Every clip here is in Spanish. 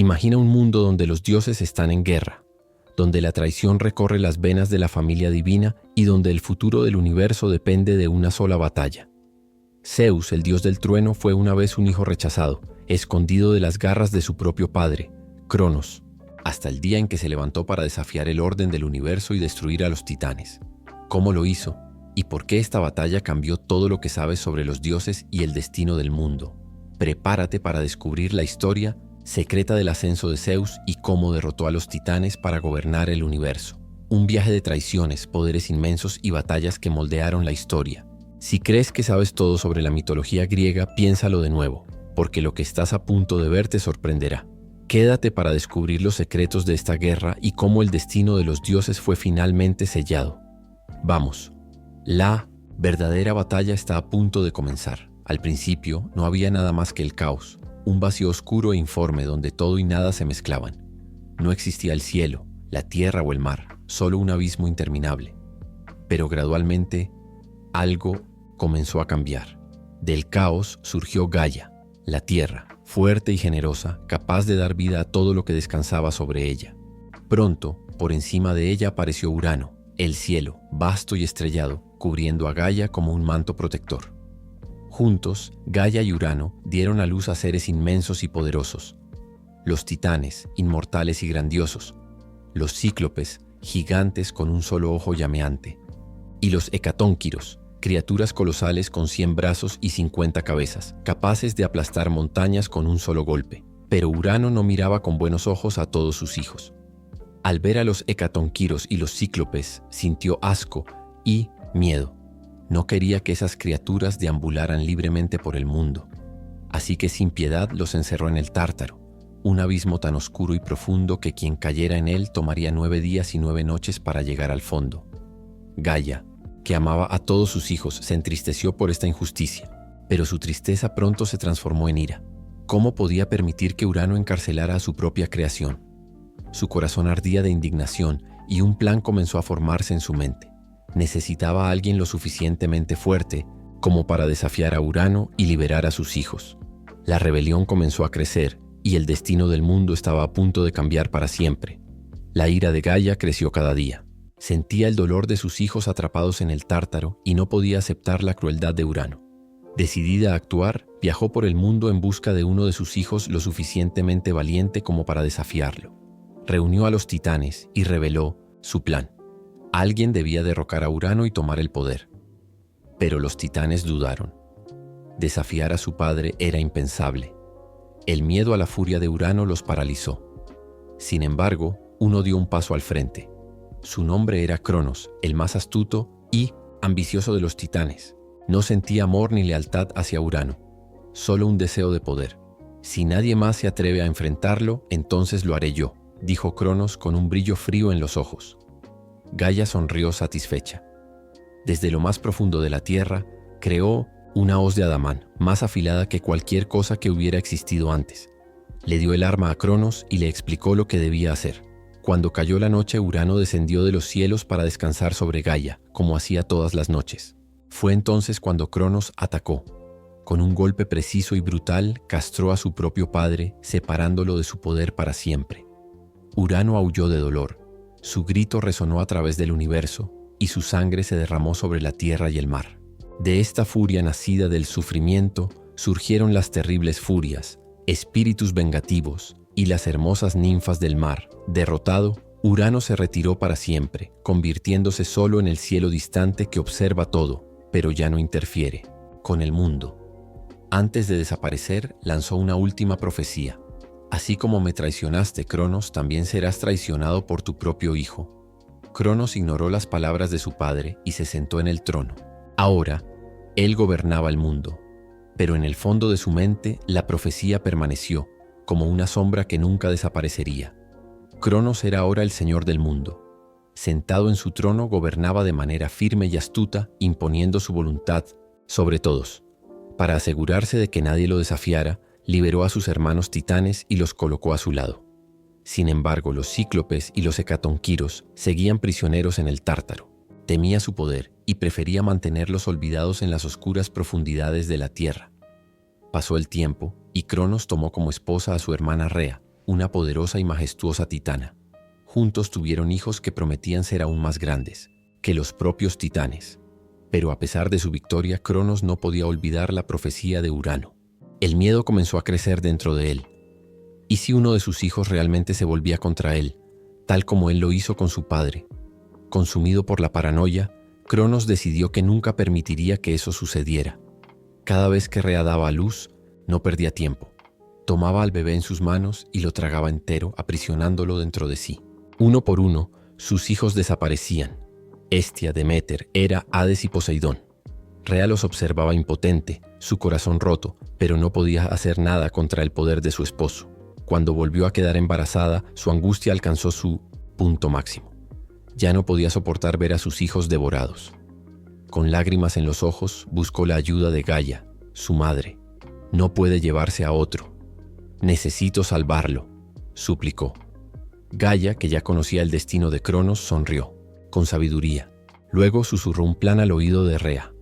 Imagina un mundo donde los dioses están en guerra, donde la traición recorre las venas de la familia divina y donde el futuro del universo depende de una sola batalla. Zeus, el dios del trueno, fue una vez un hijo rechazado, escondido de las garras de su propio padre, Cronos, hasta el día en que se levantó para desafiar el orden del universo y destruir a los titanes. ¿Cómo lo hizo? ¿Y por qué esta batalla cambió todo lo que sabes sobre los dioses y el destino del mundo? Prepárate para descubrir la historia secreta del ascenso de Zeus y cómo derrotó a los titanes para gobernar el universo. Un viaje de traiciones, poderes inmensos y batallas que moldearon la historia. Si crees que sabes todo sobre la mitología griega, piénsalo de nuevo, porque lo que estás a punto de ver te sorprenderá. Quédate para descubrir los secretos de esta guerra y cómo el destino de los dioses fue finalmente sellado. Vamos, la verdadera batalla está a punto de comenzar. Al principio no había nada más que el caos, un vacío oscuro e informe donde todo y nada se mezclaban. No existía el cielo, la tierra o el mar, solo un abismo interminable. Pero gradualmente, algo comenzó a cambiar. Del caos surgió Gaia, la tierra, fuerte y generosa, capaz de dar vida a todo lo que descansaba sobre ella. Pronto, por encima de ella apareció Urano, el cielo, vasto y estrellado, cubriendo a Gaia como un manto protector. Juntos, Gaia y Urano dieron a luz a seres inmensos y poderosos. Los titanes, inmortales y grandiosos. Los cíclopes, gigantes con un solo ojo llameante. Y los hecatónquiros, criaturas colosales con 100 brazos y 50 cabezas, capaces de aplastar montañas con un solo golpe. Pero Urano no miraba con buenos ojos a todos sus hijos. Al ver a los hecatónquiros y los cíclopes, sintió asco y miedo. No quería que esas criaturas deambularan libremente por el mundo. Así que sin piedad los encerró en el Tártaro, un abismo tan oscuro y profundo que quien cayera en él tomaría 9 días y 9 noches para llegar al fondo. Gaia, que amaba a todos sus hijos, se entristeció por esta injusticia, pero su tristeza pronto se transformó en ira. ¿Cómo podía permitir que Urano encarcelara a su propia creación? Su corazón ardía de indignación y un plan comenzó a formarse en su mente. Necesitaba a alguien lo suficientemente fuerte como para desafiar a Urano y liberar a sus hijos. La rebelión comenzó a crecer y el destino del mundo estaba a punto de cambiar para siempre. La ira de Gaia creció cada día. Sentía el dolor de sus hijos atrapados en el Tártaro y no podía aceptar la crueldad de Urano. Decidida a actuar, viajó por el mundo en busca de uno de sus hijos lo suficientemente valiente como para desafiarlo. Reunió a los titanes y reveló su plan. Alguien debía derrocar a Urano y tomar el poder. Pero los titanes dudaron. Desafiar a su padre era impensable. El miedo a la furia de Urano los paralizó. Sin embargo, uno dio un paso al frente. Su nombre era Cronos, el más astuto y ambicioso de los titanes. No sentía amor ni lealtad hacia Urano, solo un deseo de poder. Si nadie más se atreve a enfrentarlo, entonces lo haré yo, dijo Cronos con un brillo frío en los ojos. Gaia sonrió satisfecha. Desde lo más profundo de la tierra, creó una hoz de adamán, más afilada que cualquier cosa que hubiera existido antes. Le dio el arma a Cronos y le explicó lo que debía hacer. Cuando cayó la noche, Urano descendió de los cielos para descansar sobre Gaia, como hacía todas las noches. Fue entonces cuando Cronos atacó. Con un golpe preciso y brutal, castró a su propio padre, separándolo de su poder para siempre. Urano aulló de dolor. Su grito resonó a través del universo, y su sangre se derramó sobre la tierra y el mar. De esta furia nacida del sufrimiento, surgieron las terribles furias, espíritus vengativos, y las hermosas ninfas del mar. Derrotado, Urano se retiró para siempre, convirtiéndose solo en el cielo distante que observa todo, pero ya no interfiere, con el mundo. Antes de desaparecer, lanzó una última profecía. Así como me traicionaste, Cronos, también serás traicionado por tu propio hijo. Cronos ignoró las palabras de su padre y se sentó en el trono. Ahora, él gobernaba el mundo, pero en el fondo de su mente la profecía permaneció, como una sombra que nunca desaparecería. Cronos era ahora el señor del mundo. Sentado en su trono, gobernaba de manera firme y astuta, imponiendo su voluntad sobre todos. Para asegurarse de que nadie lo desafiara, liberó a sus hermanos titanes y los colocó a su lado. Sin embargo, los cíclopes y los hecatónquiros seguían prisioneros en el Tártaro. Temía su poder y prefería mantenerlos olvidados en las oscuras profundidades de la tierra. Pasó el tiempo y Cronos tomó como esposa a su hermana Rea, una poderosa y majestuosa titana. Juntos tuvieron hijos que prometían ser aún más grandes que los propios titanes. Pero a pesar de su victoria, Cronos no podía olvidar la profecía de Urano. El miedo comenzó a crecer dentro de él. ¿Y si uno de sus hijos realmente se volvía contra él, tal como él lo hizo con su padre? Consumido por la paranoia, Cronos decidió que nunca permitiría que eso sucediera. Cada vez que Rea daba a luz, no perdía tiempo. Tomaba al bebé en sus manos y lo tragaba entero, aprisionándolo dentro de sí. Uno por uno, sus hijos desaparecían. Hestia, Deméter, Hera, Hades y Poseidón. Rea los observaba impotente, su corazón roto, pero no podía hacer nada contra el poder de su esposo. Cuando volvió a quedar embarazada, su angustia alcanzó su punto máximo. Ya no podía soportar ver a sus hijos devorados. Con lágrimas en los ojos, buscó la ayuda de Gaia, su madre. No puede llevarse a otro. Necesito salvarlo, suplicó. Gaia, que ya conocía el destino de Cronos, sonrió, con sabiduría. Luego susurró un plan al oído de Rea.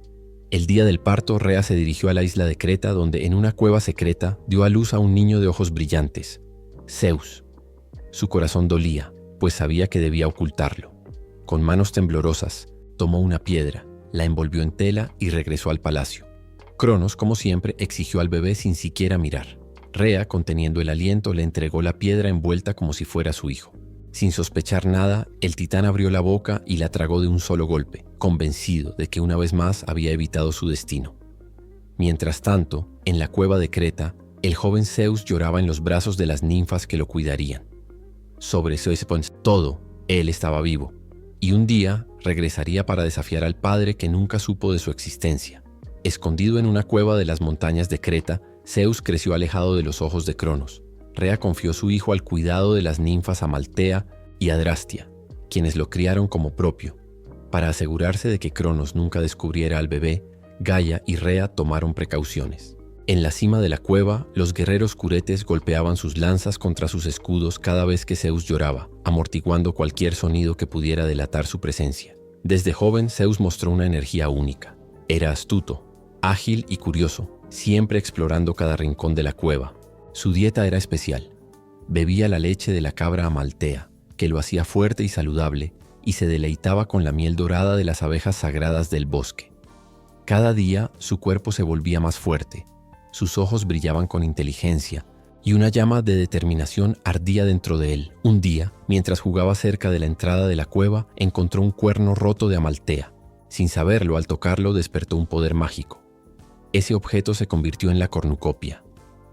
El día del parto, Rea se dirigió a la isla de Creta, donde en una cueva secreta dio a luz a un niño de ojos brillantes, Zeus. Su corazón dolía, pues sabía que debía ocultarlo. Con manos temblorosas, tomó una piedra, la envolvió en tela y regresó al palacio. Cronos, como siempre, exigió al bebé sin siquiera mirar. Rea, conteniendo el aliento, le entregó la piedra envuelta como si fuera su hijo. Sin sospechar nada, el titán abrió la boca y la tragó de un solo golpe, convencido de que una vez más había evitado su destino. Mientras tanto, en la cueva de Creta, el joven Zeus lloraba en los brazos de las ninfas que lo cuidarían. Sobre todo, él estaba vivo, y un día regresaría para desafiar al padre que nunca supo de su existencia. Escondido en una cueva de las montañas de Creta, Zeus creció alejado de los ojos de Cronos. Rea confió su hijo al cuidado de las ninfas Amaltea y Adrastia, quienes lo criaron como propio. Para asegurarse de que Cronos nunca descubriera al bebé, Gaia y Rea tomaron precauciones. En la cima de la cueva, los guerreros curetes golpeaban sus lanzas contra sus escudos cada vez que Zeus lloraba, amortiguando cualquier sonido que pudiera delatar su presencia. Desde joven, Zeus mostró una energía única. Era astuto, ágil y curioso, siempre explorando cada rincón de la cueva. Su dieta era especial. Bebía la leche de la cabra Amaltea, que lo hacía fuerte y saludable, y se deleitaba con la miel dorada de las abejas sagradas del bosque. Cada día su cuerpo se volvía más fuerte, sus ojos brillaban con inteligencia, y una llama de determinación ardía dentro de él. Un día, mientras jugaba cerca de la entrada de la cueva, encontró un cuerno roto de Amaltea. Sin saberlo, al tocarlo despertó un poder mágico. Ese objeto se convirtió en la cornucopia,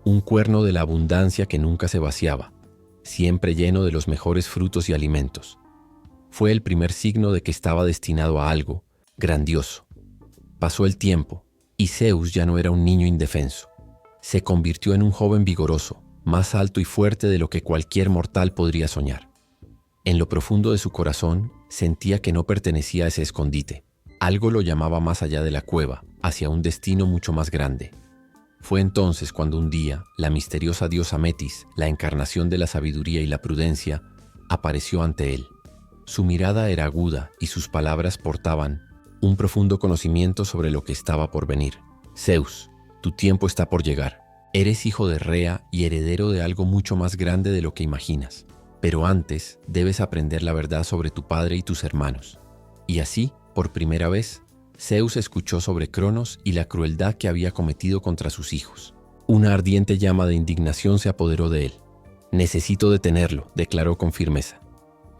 un cuerno de la abundancia que nunca se vaciaba, siempre lleno de los mejores frutos y alimentos. Fue el primer signo de que estaba destinado a algo grandioso. Pasó el tiempo, y Zeus ya no era un niño indefenso. Se convirtió en un joven vigoroso, más alto y fuerte de lo que cualquier mortal podría soñar. En lo profundo de su corazón, sentía que no pertenecía a ese escondite. Algo lo llamaba más allá de la cueva, hacia un destino mucho más grande. Fue entonces cuando un día, la misteriosa diosa Metis, la encarnación de la sabiduría y la prudencia, apareció ante él. Su mirada era aguda y sus palabras portaban un profundo conocimiento sobre lo que estaba por venir. Zeus, tu tiempo está por llegar. Eres hijo de Rea y heredero de algo mucho más grande de lo que imaginas. Pero antes, debes aprender la verdad sobre tu padre y tus hermanos. Y así, por primera vez, Zeus escuchó sobre Cronos y la crueldad que había cometido contra sus hijos. Una ardiente llama de indignación se apoderó de él. «Necesito detenerlo», declaró con firmeza.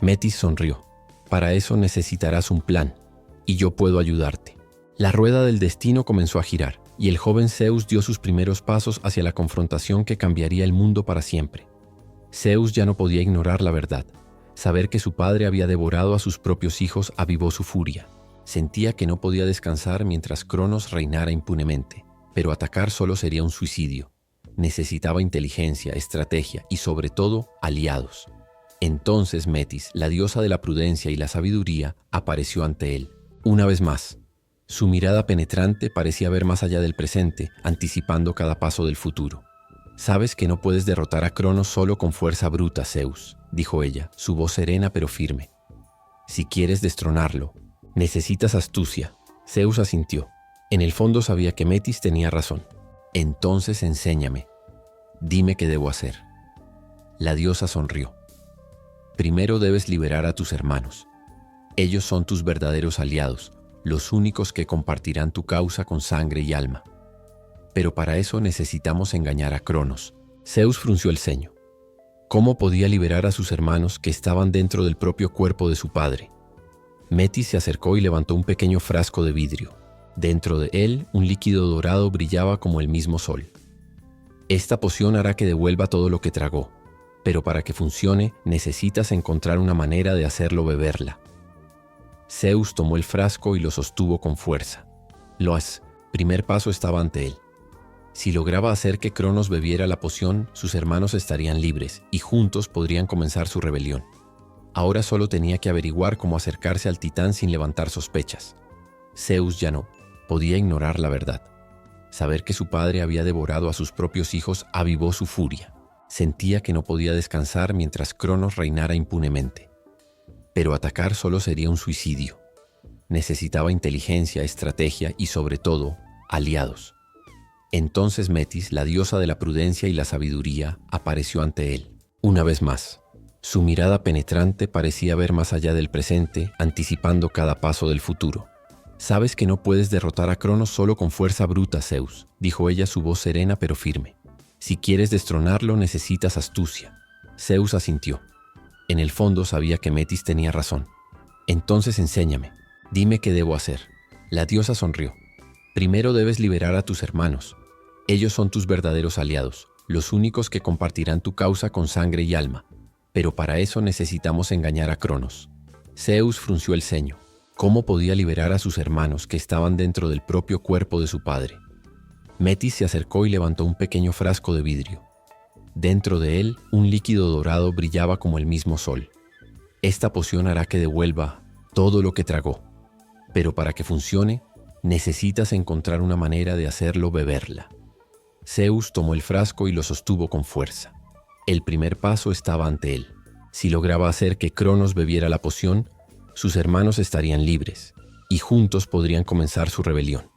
Metis sonrió. «Para eso necesitarás un plan, y yo puedo ayudarte». La rueda del destino comenzó a girar, y el joven Zeus dio sus primeros pasos hacia la confrontación que cambiaría el mundo para siempre. Zeus ya no podía ignorar la verdad. Saber que su padre había devorado a sus propios hijos avivó su furia. Sentía que no podía descansar mientras Cronos reinara impunemente, pero atacar solo sería un suicidio. Necesitaba inteligencia, estrategia y, sobre todo, aliados. Entonces Metis, la diosa de la prudencia y la sabiduría, apareció ante él. Una vez más, su mirada penetrante parecía ver más allá del presente, anticipando cada paso del futuro. «Sabes que no puedes derrotar a Cronos solo con fuerza bruta, Zeus», dijo ella, su voz serena pero firme. «Si quieres destronarlo, necesitas astucia». Zeus asintió. En el fondo sabía que Metis tenía razón. «Entonces enséñame. Dime qué debo hacer». La diosa sonrió. Primero debes liberar a tus hermanos. Ellos son tus verdaderos aliados, los únicos que compartirán tu causa con sangre y alma. Pero para eso necesitamos engañar a Cronos. Zeus frunció el ceño. ¿Cómo podía liberar a sus hermanos que estaban dentro del propio cuerpo de su padre? Metis se acercó y levantó un pequeño frasco de vidrio. Dentro de él, un líquido dorado brillaba como el mismo sol. Esta poción hará que devuelva todo lo que tragó, pero para que funcione necesitas encontrar una manera de hacerlo beberla. Zeus tomó el frasco y lo sostuvo con fuerza. Primer paso estaba ante él. Si lograba hacer que Cronos bebiera la poción, sus hermanos estarían libres y juntos podrían comenzar su rebelión. Ahora solo tenía que averiguar cómo acercarse al titán sin levantar sospechas. Zeus ya no podía ignorar la verdad. Saber que su padre había devorado a sus propios hijos avivó su furia. Sentía que no podía descansar mientras Cronos reinara impunemente. Pero atacar solo sería un suicidio. Necesitaba inteligencia, estrategia y, sobre todo, aliados. Entonces Metis, la diosa de la prudencia y la sabiduría, apareció ante él. Una vez más, su mirada penetrante parecía ver más allá del presente, anticipando cada paso del futuro. «Sabes que no puedes derrotar a Cronos solo con fuerza bruta, Zeus», dijo ella, su voz serena pero firme. «Si quieres destronarlo, necesitas astucia». Zeus asintió. En el fondo sabía que Metis tenía razón. «Entonces enséñame. Dime qué debo hacer». La diosa sonrió. «Primero debes liberar a tus hermanos. Ellos son tus verdaderos aliados, los únicos que compartirán tu causa con sangre y alma. Pero para eso necesitamos engañar a Cronos». Zeus frunció el ceño. ¿Cómo podía liberar a sus hermanos que estaban dentro del propio cuerpo de su padre? Metis se acercó y levantó un pequeño frasco de vidrio. Dentro de él, un líquido dorado brillaba como el mismo sol. Esta poción hará que devuelva todo lo que tragó. Pero para que funcione, necesitas encontrar una manera de hacerlo beberla. Zeus tomó el frasco y lo sostuvo con fuerza. El primer paso estaba ante él. Si lograba hacer que Cronos bebiera la poción, sus hermanos estarían libres y juntos podrían comenzar su rebelión.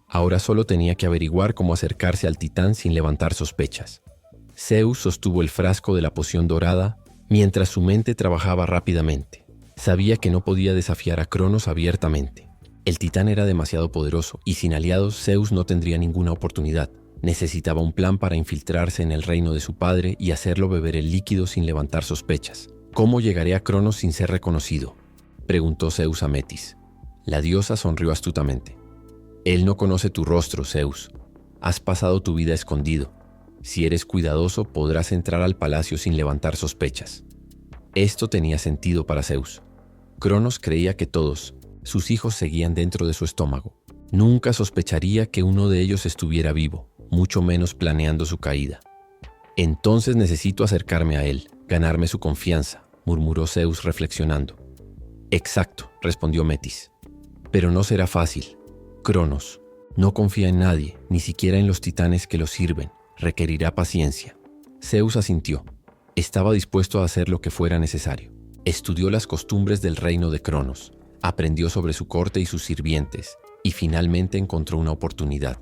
Ahora solo tenía que averiguar cómo acercarse al titán sin levantar sospechas. Zeus sostuvo el frasco de la poción dorada mientras su mente trabajaba rápidamente. Sabía que no podía desafiar a Cronos abiertamente. El titán era demasiado poderoso y sin aliados Zeus no tendría ninguna oportunidad. Necesitaba un plan para infiltrarse en el reino de su padre y hacerlo beber el líquido sin levantar sospechas. ¿Cómo llegaré a Cronos sin ser reconocido?, preguntó Zeus a Metis. La diosa sonrió astutamente. Él no conoce tu rostro, Zeus. Has pasado tu vida escondido. Si eres cuidadoso, podrás entrar al palacio sin levantar sospechas. Esto tenía sentido para Zeus. Cronos creía que todos sus hijos seguían dentro de su estómago. Nunca sospecharía que uno de ellos estuviera vivo, mucho menos planeando su caída. Entonces necesito acercarme a él, ganarme su confianza, murmuró Zeus reflexionando. Exacto, respondió Metis. Pero no será fácil. Cronos no confía en nadie, ni siquiera en los titanes que lo sirven. Requerirá paciencia. Zeus asintió. Estaba dispuesto a hacer lo que fuera necesario. Estudió las costumbres del reino de Cronos, aprendió sobre su corte y sus sirvientes, y finalmente encontró una oportunidad.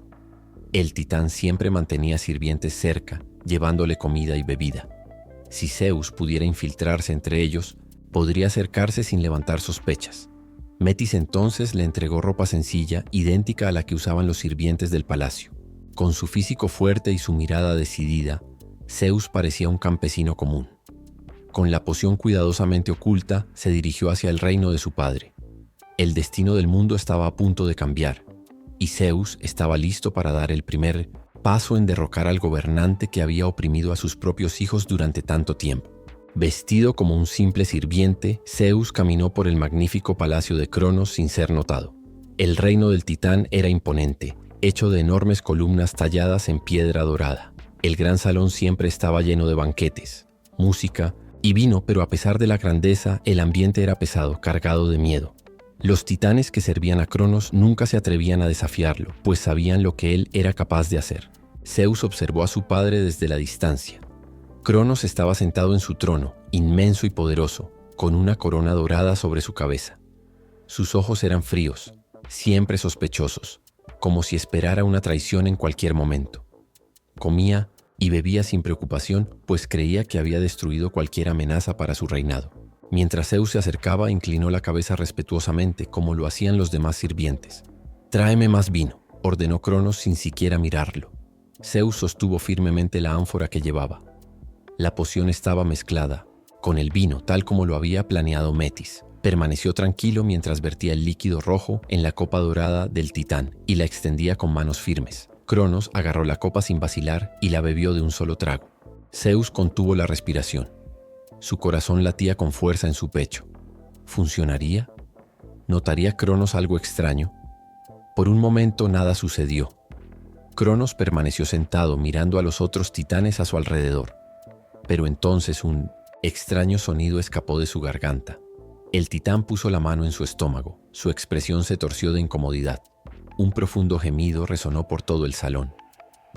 El titán siempre mantenía sirvientes cerca, llevándole comida y bebida. Si Zeus pudiera infiltrarse entre ellos, podría acercarse sin levantar sospechas. Metis entonces le entregó ropa sencilla, idéntica a la que usaban los sirvientes del palacio. Con su físico fuerte y su mirada decidida, Zeus parecía un campesino común. Con la poción cuidadosamente oculta, se dirigió hacia el reino de su padre. El destino del mundo estaba a punto de cambiar, y Zeus estaba listo para dar el primer paso en derrocar al gobernante que había oprimido a sus propios hijos durante tanto tiempo. Vestido como un simple sirviente, Zeus caminó por el magnífico palacio de Cronos sin ser notado. El reino del titán era imponente, hecho de enormes columnas talladas en piedra dorada. El gran salón siempre estaba lleno de banquetes, música y vino, pero a pesar de la grandeza, el ambiente era pesado, cargado de miedo. Los titanes que servían a Cronos nunca se atrevían a desafiarlo, pues sabían lo que él era capaz de hacer. Zeus observó a su padre desde la distancia. Cronos estaba sentado en su trono, inmenso y poderoso, con una corona dorada sobre su cabeza. Sus ojos eran fríos, siempre sospechosos, como si esperara una traición en cualquier momento. Comía y bebía sin preocupación, pues creía que había destruido cualquier amenaza para su reinado. Mientras Zeus se acercaba, inclinó la cabeza respetuosamente, como lo hacían los demás sirvientes. «Tráeme más vino», ordenó Cronos sin siquiera mirarlo. Zeus sostuvo firmemente la ánfora que llevaba. La poción estaba mezclada con el vino, tal como lo había planeado Metis. Permaneció tranquilo mientras vertía el líquido rojo en la copa dorada del titán y la extendía con manos firmes. Cronos agarró la copa sin vacilar y la bebió de un solo trago. Zeus contuvo la respiración. Su corazón latía con fuerza en su pecho. ¿Funcionaría? ¿Notaría Cronos algo extraño? Por un momento nada sucedió. Cronos permaneció sentado mirando a los otros titanes a su alrededor. Pero entonces un extraño sonido escapó de su garganta. El titán puso la mano en su estómago. Su expresión se torció de incomodidad. Un profundo gemido resonó por todo el salón.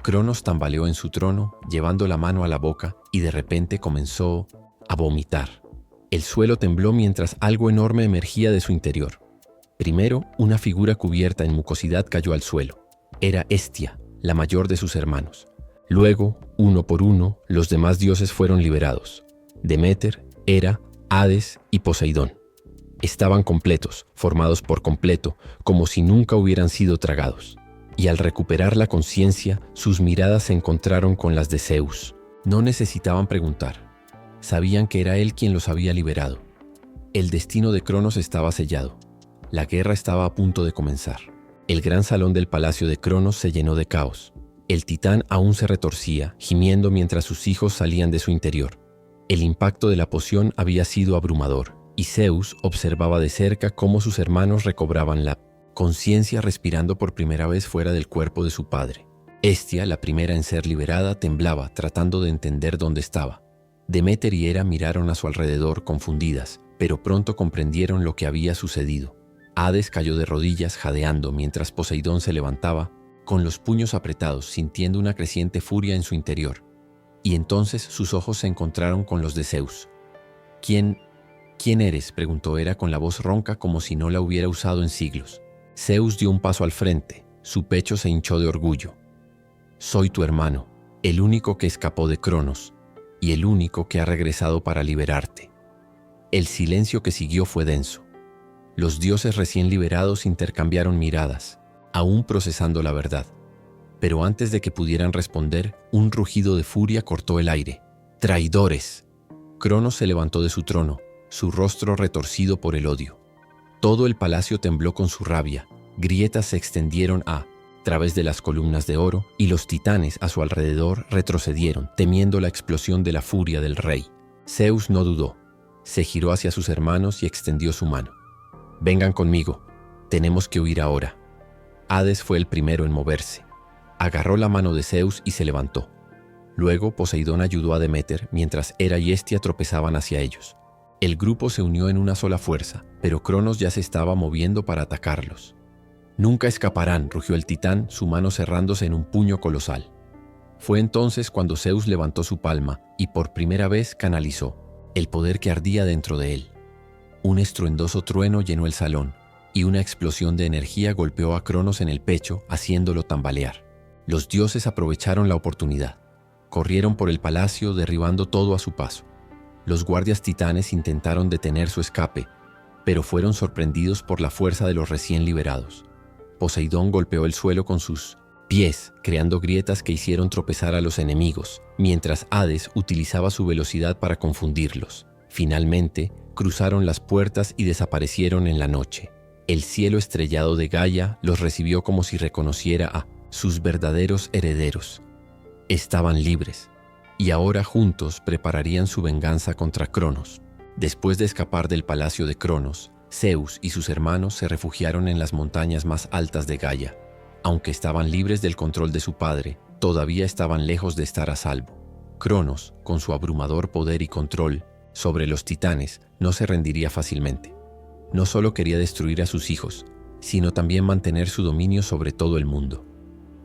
Cronos tambaleó en su trono, llevando la mano a la boca, y de repente comenzó a vomitar. El suelo tembló mientras algo enorme emergía de su interior. Primero, una figura cubierta en mucosidad cayó al suelo. Era Hestia, la mayor de sus hermanos. Luego, uno por uno, los demás dioses fueron liberados. Deméter, Hera, Hades y Poseidón. Estaban completos, formados por completo, como si nunca hubieran sido tragados. Y al recuperar la conciencia, sus miradas se encontraron con las de Zeus. No necesitaban preguntar. Sabían que era él quien los había liberado. El destino de Cronos estaba sellado. La guerra estaba a punto de comenzar. El gran salón del palacio de Cronos se llenó de caos. El titán aún se retorcía, gimiendo mientras sus hijos salían de su interior. El impacto de la poción había sido abrumador, y Zeus observaba de cerca cómo sus hermanos recobraban la conciencia respirando por primera vez fuera del cuerpo de su padre. Hestia, la primera en ser liberada, temblaba, tratando de entender dónde estaba. Deméter y Hera miraron a su alrededor confundidas, pero pronto comprendieron lo que había sucedido. Hades cayó de rodillas jadeando mientras Poseidón se levantaba, con los puños apretados, sintiendo una creciente furia en su interior. Y entonces sus ojos se encontraron con los de Zeus. ¿Quién eres?, preguntó Hera con la voz ronca como si no la hubiera usado en siglos. Zeus dio un paso al frente, su pecho se hinchó de orgullo. Soy tu hermano, el único que escapó de Cronos, y el único que ha regresado para liberarte. El silencio que siguió fue denso. Los dioses recién liberados intercambiaron miradas, aún procesando la verdad. Pero antes de que pudieran responder, un rugido de furia cortó el aire. ¡Traidores! Cronos se levantó de su trono, su rostro retorcido por el odio. Todo el palacio tembló con su rabia. Grietas se extendieron a través de las columnas de oro, y los titanes a su alrededor retrocedieron, temiendo la explosión de la furia del rey. Zeus no dudó. Se giró hacia sus hermanos y extendió su mano. «Vengan conmigo. Tenemos que huir ahora». Hades fue el primero en moverse. Agarró la mano de Zeus y se levantó. Luego Poseidón ayudó a Deméter mientras Hera y Hestia tropezaban hacia ellos. El grupo se unió en una sola fuerza, pero Cronos ya se estaba moviendo para atacarlos. «Nunca escaparán», rugió el titán, su mano cerrándose en un puño colosal. Fue entonces cuando Zeus levantó su palma y por primera vez canalizó el poder que ardía dentro de él. Un estruendoso trueno llenó el salón, y una explosión de energía golpeó a Cronos en el pecho, haciéndolo tambalear. Los dioses aprovecharon la oportunidad. Corrieron por el palacio, derribando todo a su paso. Los guardias titanes intentaron detener su escape, pero fueron sorprendidos por la fuerza de los recién liberados. Poseidón golpeó el suelo con sus pies, creando grietas que hicieron tropezar a los enemigos, mientras Hades utilizaba su velocidad para confundirlos. Finalmente, cruzaron las puertas y desaparecieron en la noche. El cielo estrellado de Gaia los recibió como si reconociera a sus verdaderos herederos. Estaban libres, y ahora juntos prepararían su venganza contra Cronos. Después de escapar del palacio de Cronos, Zeus y sus hermanos se refugiaron en las montañas más altas de Gaia. Aunque estaban libres del control de su padre, todavía estaban lejos de estar a salvo. Cronos, con su abrumador poder y control sobre los titanes, no se rendiría fácilmente. No solo quería destruir a sus hijos, sino también mantener su dominio sobre todo el mundo.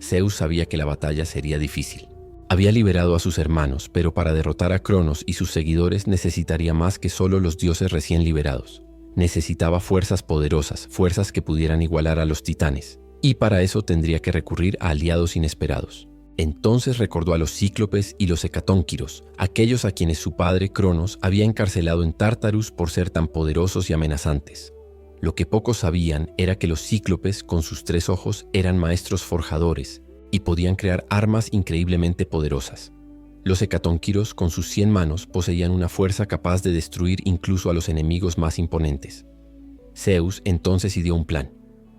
Zeus sabía que la batalla sería difícil. Había liberado a sus hermanos, pero para derrotar a Cronos y sus seguidores necesitaría más que solo los dioses recién liberados. Necesitaba fuerzas poderosas, fuerzas que pudieran igualar a los titanes, y para eso tendría que recurrir a aliados inesperados. Entonces recordó a los cíclopes y los hecatónquiros, aquellos a quienes su padre Cronos había encarcelado en Tártarus por ser tan poderosos y amenazantes. Lo que pocos sabían era que los cíclopes, con sus 3 ojos, eran maestros forjadores y podían crear armas increíblemente poderosas. Los hecatónquiros, con sus 100 manos, poseían una fuerza capaz de destruir incluso a los enemigos más imponentes. Zeus entonces ideó un plan.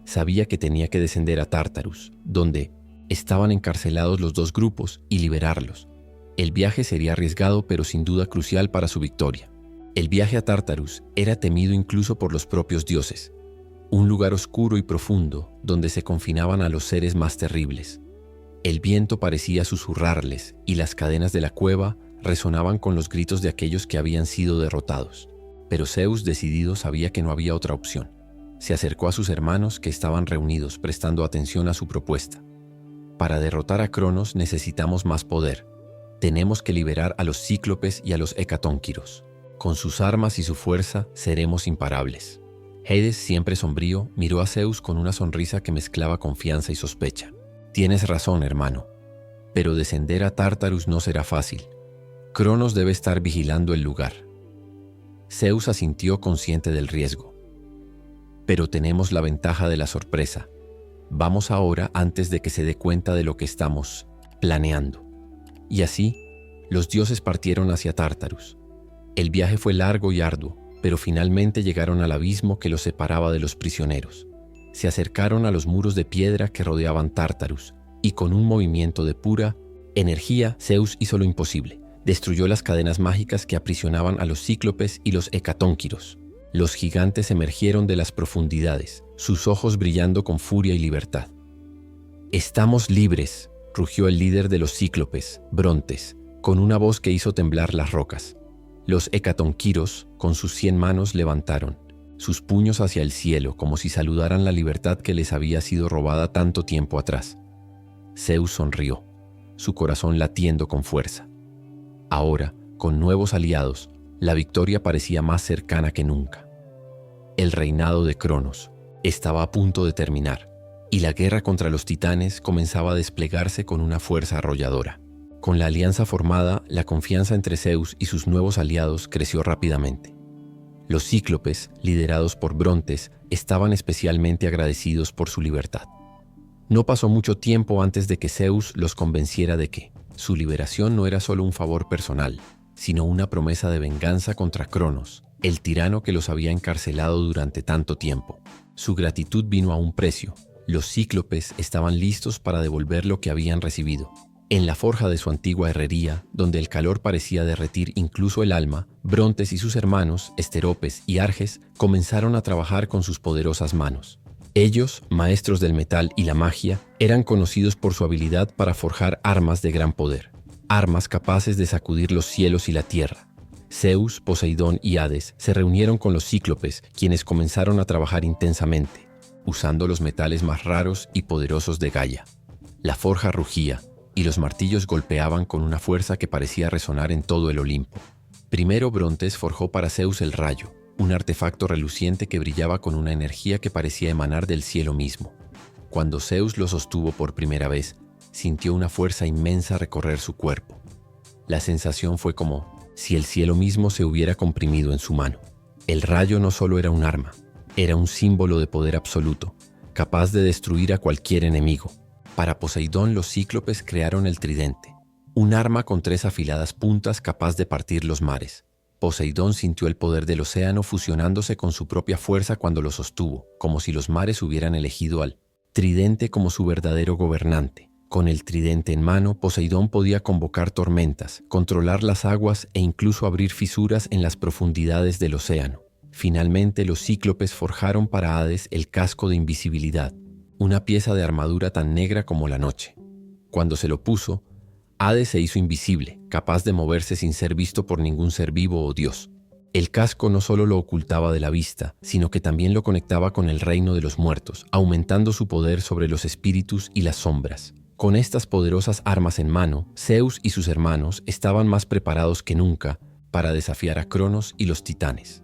Sabía que tenía que descender a Tártarus, donde estaban encarcelados los 2 grupos, y liberarlos. El viaje sería arriesgado, pero sin duda crucial para su victoria. El viaje a Tártarus era temido incluso por los propios dioses, un lugar oscuro y profundo donde se confinaban a los seres más terribles. El viento parecía susurrarles y las cadenas de la cueva resonaban con los gritos de aquellos que habían sido derrotados. Pero Zeus, decidido, sabía que no había otra opción. Se acercó a sus hermanos que estaban reunidos, prestando atención a su propuesta. Para derrotar a Cronos necesitamos más poder. Tenemos que liberar a los cíclopes y a los hecatónquiros. Con sus armas y su fuerza seremos imparables. Hades, siempre sombrío, miró a Zeus con una sonrisa que mezclaba confianza y sospecha. Tienes razón, hermano, pero descender a Tártarus no será fácil. Cronos debe estar vigilando el lugar. Zeus asintió, consciente del riesgo. Pero tenemos la ventaja de la sorpresa. Vamos ahora antes de que se dé cuenta de lo que estamos planeando. Y así, los dioses partieron hacia Tártarus. El viaje fue largo y arduo, pero finalmente llegaron al abismo que los separaba de los prisioneros. Se acercaron a los muros de piedra que rodeaban Tártarus, y con un movimiento de pura energía, Zeus hizo lo imposible. Destruyó las cadenas mágicas que aprisionaban a los cíclopes y los hecatónquiros. Los gigantes emergieron de las profundidades, sus ojos brillando con furia y libertad. «Estamos libres», rugió el líder de los cíclopes, Brontes, con una voz que hizo temblar las rocas. Los hecatónquiros, con sus 100 manos, levantaron sus puños hacia el cielo, como si saludaran la libertad que les había sido robada tanto tiempo atrás. Zeus sonrió, su corazón latiendo con fuerza. Ahora, con nuevos aliados, la victoria parecía más cercana que nunca. El reinado de Cronos estaba a punto de terminar, y la guerra contra los titanes comenzaba a desplegarse con una fuerza arrolladora. Con la alianza formada, la confianza entre Zeus y sus nuevos aliados creció rápidamente. Los cíclopes, liderados por Brontes, estaban especialmente agradecidos por su libertad. No pasó mucho tiempo antes de que Zeus los convenciera de que su liberación no era solo un favor personal, sino una promesa de venganza contra Cronos, el tirano que los había encarcelado durante tanto tiempo. Su gratitud vino a un precio. Los cíclopes estaban listos para devolver lo que habían recibido. En la forja de su antigua herrería, donde el calor parecía derretir incluso el alma, Brontes y sus hermanos, Esteropes y Arges, comenzaron a trabajar con sus poderosas manos. Ellos, maestros del metal y la magia, eran conocidos por su habilidad para forjar armas de gran poder, armas capaces de sacudir los cielos y la tierra. Zeus, Poseidón y Hades se reunieron con los cíclopes, quienes comenzaron a trabajar intensamente, usando los metales más raros y poderosos de Gaia. La forja rugía, y los martillos golpeaban con una fuerza que parecía resonar en todo el Olimpo. Primero Brontes forjó para Zeus el rayo, un artefacto reluciente que brillaba con una energía que parecía emanar del cielo mismo. Cuando Zeus lo sostuvo por primera vez, sintió una fuerza inmensa recorrer su cuerpo. La sensación fue como si el cielo mismo se hubiera comprimido en su mano. El rayo no solo era un arma, era un símbolo de poder absoluto, capaz de destruir a cualquier enemigo. Para Poseidón, los cíclopes crearon el tridente, un arma con 3 afiladas puntas capaz de partir los mares. Poseidón sintió el poder del océano fusionándose con su propia fuerza cuando lo sostuvo, como si los mares hubieran elegido al tridente como su verdadero gobernante. Con el tridente en mano, Poseidón podía convocar tormentas, controlar las aguas e incluso abrir fisuras en las profundidades del océano. Finalmente, los cíclopes forjaron para Hades el casco de invisibilidad, una pieza de armadura tan negra como la noche. Cuando se lo puso, Hades se hizo invisible, capaz de moverse sin ser visto por ningún ser vivo o dios. El casco no solo lo ocultaba de la vista, sino que también lo conectaba con el reino de los muertos, aumentando su poder sobre los espíritus y las sombras. Con estas poderosas armas en mano, Zeus y sus hermanos estaban más preparados que nunca para desafiar a Cronos y los titanes.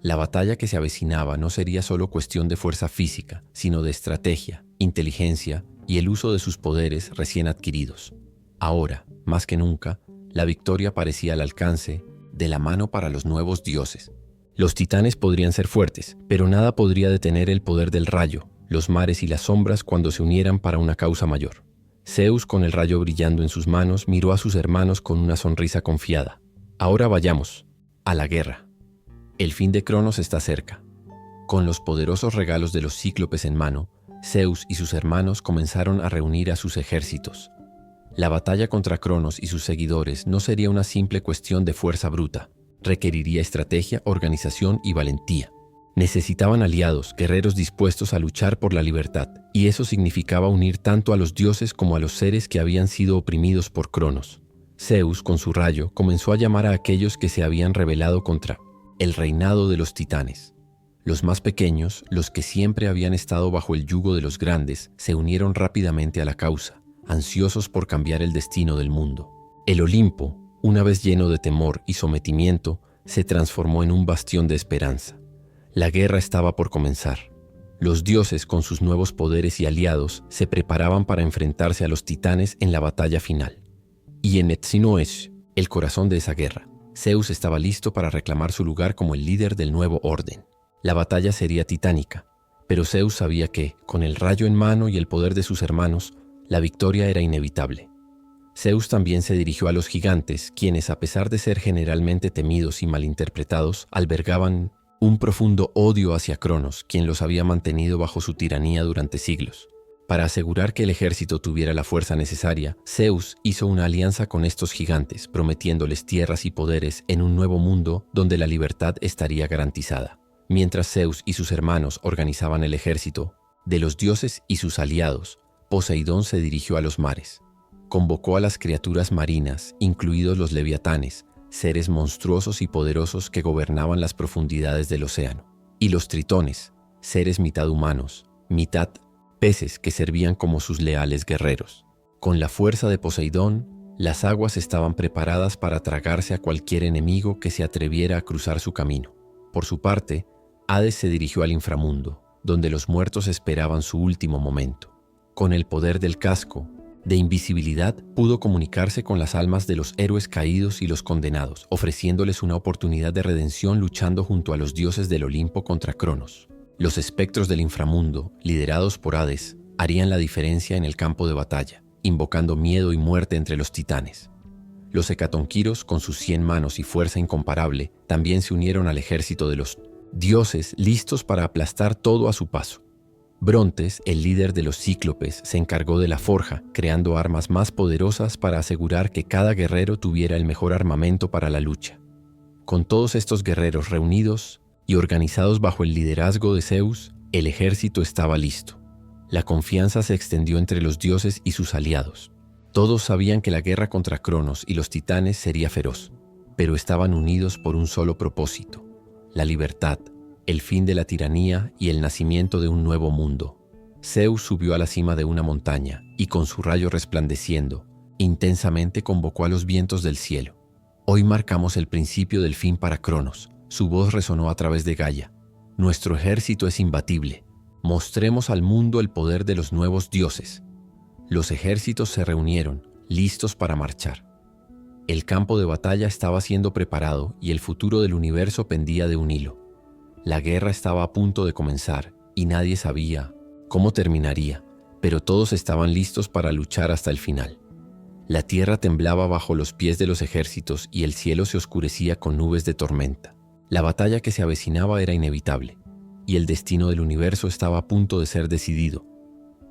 La batalla que se avecinaba no sería solo cuestión de fuerza física, sino de estrategia, inteligencia y el uso de sus poderes recién adquiridos. Ahora, más que nunca, la victoria parecía al alcance de la mano para los nuevos dioses. Los titanes podrían ser fuertes, pero nada podría detener el poder del rayo, los mares y las sombras cuando se unieran para una causa mayor. Zeus, con el rayo brillando en sus manos, miró a sus hermanos con una sonrisa confiada. Ahora vayamos a la guerra. El fin de Cronos está cerca. Con los poderosos regalos de los cíclopes en mano, Zeus y sus hermanos comenzaron a reunir a sus ejércitos. La batalla contra Cronos y sus seguidores no sería una simple cuestión de fuerza bruta. Requeriría estrategia, organización y valentía. Necesitaban aliados, guerreros dispuestos a luchar por la libertad, y eso significaba unir tanto a los dioses como a los seres que habían sido oprimidos por Cronos. Zeus, con su rayo, comenzó a llamar a aquellos que se habían rebelado contra el reinado de los titanes. Los más pequeños, los que siempre habían estado bajo el yugo de los grandes, se unieron rápidamente a la causa, ansiosos por cambiar el destino del mundo. El Olimpo, una vez lleno de temor y sometimiento, se transformó en un bastión de esperanza. La guerra estaba por comenzar. Los dioses, con sus nuevos poderes y aliados, se preparaban para enfrentarse a los titanes en la batalla final. Y en Etzinoesh, el corazón de esa guerra, Zeus estaba listo para reclamar su lugar como el líder del nuevo orden. La batalla sería titánica, pero Zeus sabía que, con el rayo en mano y el poder de sus hermanos, la victoria era inevitable. Zeus también se dirigió a los gigantes, quienes, a pesar de ser generalmente temidos y malinterpretados, albergaban un profundo odio hacia Cronos, quien los había mantenido bajo su tiranía durante siglos. Para asegurar que el ejército tuviera la fuerza necesaria, Zeus hizo una alianza con estos gigantes, prometiéndoles tierras y poderes en un nuevo mundo donde la libertad estaría garantizada. Mientras Zeus y sus hermanos organizaban el ejército de los dioses y sus aliados, Poseidón se dirigió a los mares. Convocó a las criaturas marinas, incluidos los leviatanes, seres monstruosos y poderosos que gobernaban las profundidades del océano, y los tritones, seres mitad humanos, mitad peces que servían como sus leales guerreros. Con la fuerza de Poseidón, las aguas estaban preparadas para tragarse a cualquier enemigo que se atreviera a cruzar su camino. Por su parte, Hades se dirigió al inframundo, donde los muertos esperaban su último momento. Con el poder del casco de invisibilidad, pudo comunicarse con las almas de los héroes caídos y los condenados, ofreciéndoles una oportunidad de redención luchando junto a los dioses del Olimpo contra Cronos. Los espectros del inframundo, liderados por Hades, harían la diferencia en el campo de batalla, invocando miedo y muerte entre los titanes. Los hecatonquiros, con sus 100 manos y fuerza incomparable, también se unieron al ejército de los dioses, listos para aplastar todo a su paso. Brontes, el líder de los cíclopes, se encargó de la forja, creando armas más poderosas para asegurar que cada guerrero tuviera el mejor armamento para la lucha. Con todos estos guerreros reunidos y organizados bajo el liderazgo de Zeus, el ejército estaba listo. La confianza se extendió entre los dioses y sus aliados. Todos sabían que la guerra contra Cronos y los titanes sería feroz, pero estaban unidos por un solo propósito: la libertad, el fin de la tiranía y el nacimiento de un nuevo mundo. Zeus subió a la cima de una montaña y, con su rayo resplandeciendo, intensamente convocó a los vientos del cielo. Hoy marcamos el principio del fin para Cronos. Su voz resonó a través de Gaia. Nuestro ejército es imbatible. Mostremos al mundo el poder de los nuevos dioses. Los ejércitos se reunieron, listos para marchar. El campo de batalla estaba siendo preparado y el futuro del universo pendía de un hilo. La guerra estaba a punto de comenzar y nadie sabía cómo terminaría, pero todos estaban listos para luchar hasta el final. La tierra temblaba bajo los pies de los ejércitos y el cielo se oscurecía con nubes de tormenta. La batalla que se avecinaba era inevitable, y el destino del universo estaba a punto de ser decidido.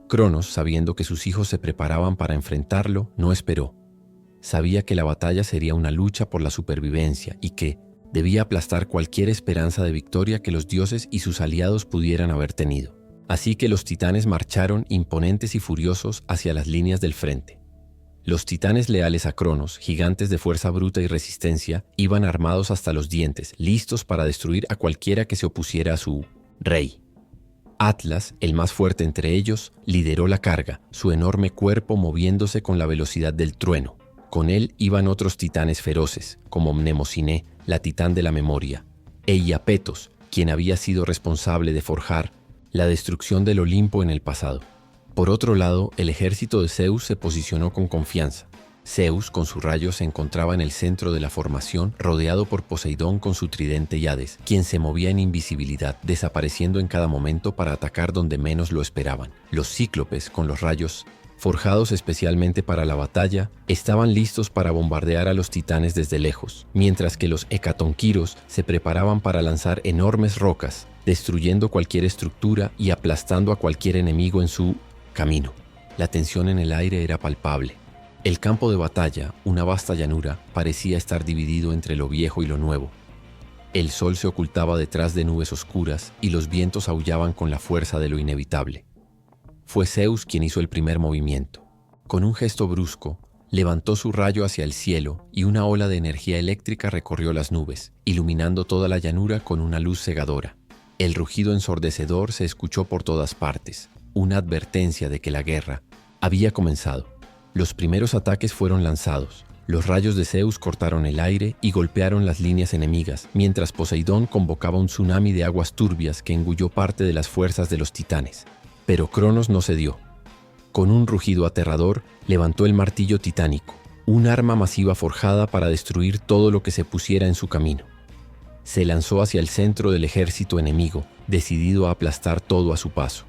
Cronos, sabiendo que sus hijos se preparaban para enfrentarlo, no esperó. Sabía que la batalla sería una lucha por la supervivencia y que debía aplastar cualquier esperanza de victoria que los dioses y sus aliados pudieran haber tenido. Así que los titanes marcharon imponentes y furiosos hacia las líneas del frente. Los titanes leales a Cronos, gigantes de fuerza bruta y resistencia, iban armados hasta los dientes, listos para destruir a cualquiera que se opusiera a su rey. Atlas, el más fuerte entre ellos, lideró la carga, su enorme cuerpo moviéndose con la velocidad del trueno. Con él iban otros titanes feroces, como Mnemosiné, la titán de la memoria, e Iapetos, quien había sido responsable de forjar la destrucción del Olimpo en el pasado. Por otro lado, el ejército de Zeus se posicionó con confianza. Zeus, con su rayo, se encontraba en el centro de la formación, rodeado por Poseidón con su tridente y Hades, quien se movía en invisibilidad, desapareciendo en cada momento para atacar donde menos lo esperaban. Los cíclopes, con los rayos, forjados especialmente para la batalla, estaban listos para bombardear a los titanes desde lejos, mientras que los hecatonquiros se preparaban para lanzar enormes rocas, destruyendo cualquier estructura y aplastando a cualquier enemigo en su camino. La tensión en el aire era palpable. El campo de batalla, una vasta llanura, parecía estar dividido entre lo viejo y lo nuevo. El sol se ocultaba detrás de nubes oscuras y los vientos aullaban con la fuerza de lo inevitable. Fue Zeus quien hizo el primer movimiento. Con un gesto brusco, levantó su rayo hacia el cielo y una ola de energía eléctrica recorrió las nubes, iluminando toda la llanura con una luz cegadora. El rugido ensordecedor se escuchó por todas partes, una advertencia de que la guerra había comenzado. Los primeros ataques fueron lanzados. Los rayos de Zeus cortaron el aire y golpearon las líneas enemigas, mientras Poseidón convocaba un tsunami de aguas turbias que engulló parte de las fuerzas de los titanes. Pero Cronos no cedió. Con un rugido aterrador, levantó el martillo titánico, un arma masiva forjada para destruir todo lo que se pusiera en su camino. Se lanzó hacia el centro del ejército enemigo, decidido a aplastar todo a su paso.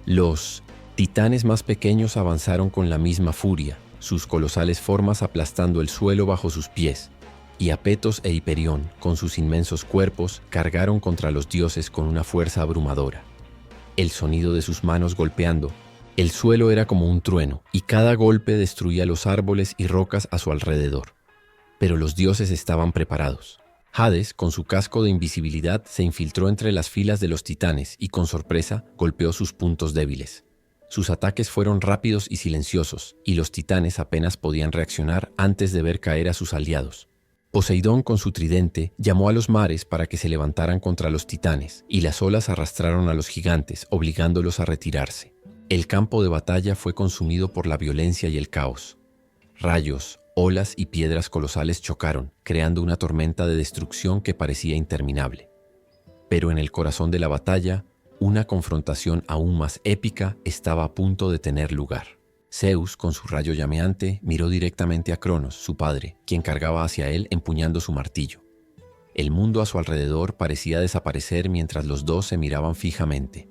Los titanes más pequeños avanzaron con la misma furia, sus colosales formas aplastando el suelo bajo sus pies, y Apetos e Hiperión, con sus inmensos cuerpos, cargaron contra los dioses con una fuerza abrumadora. El sonido de sus manos golpeando, el suelo era como un trueno, y cada golpe destruía los árboles y rocas a su alrededor. Pero los dioses estaban preparados. Hades, con su casco de invisibilidad, se infiltró entre las filas de los titanes y, con sorpresa, golpeó sus puntos débiles. Sus ataques fueron rápidos y silenciosos, y los titanes apenas podían reaccionar antes de ver caer a sus aliados. Poseidón, con su tridente, llamó a los mares para que se levantaran contra los titanes, y las olas arrastraron a los gigantes, obligándolos a retirarse. El campo de batalla fue consumido por la violencia y el caos. Rayos, olas y piedras colosales chocaron, creando una tormenta de destrucción que parecía interminable. Pero en el corazón de la batalla, una confrontación aún más épica estaba a punto de tener lugar. Zeus, con su rayo llameante, miró directamente a Cronos, su padre, quien cargaba hacia él empuñando su martillo. El mundo a su alrededor parecía desaparecer mientras los dos se miraban fijamente.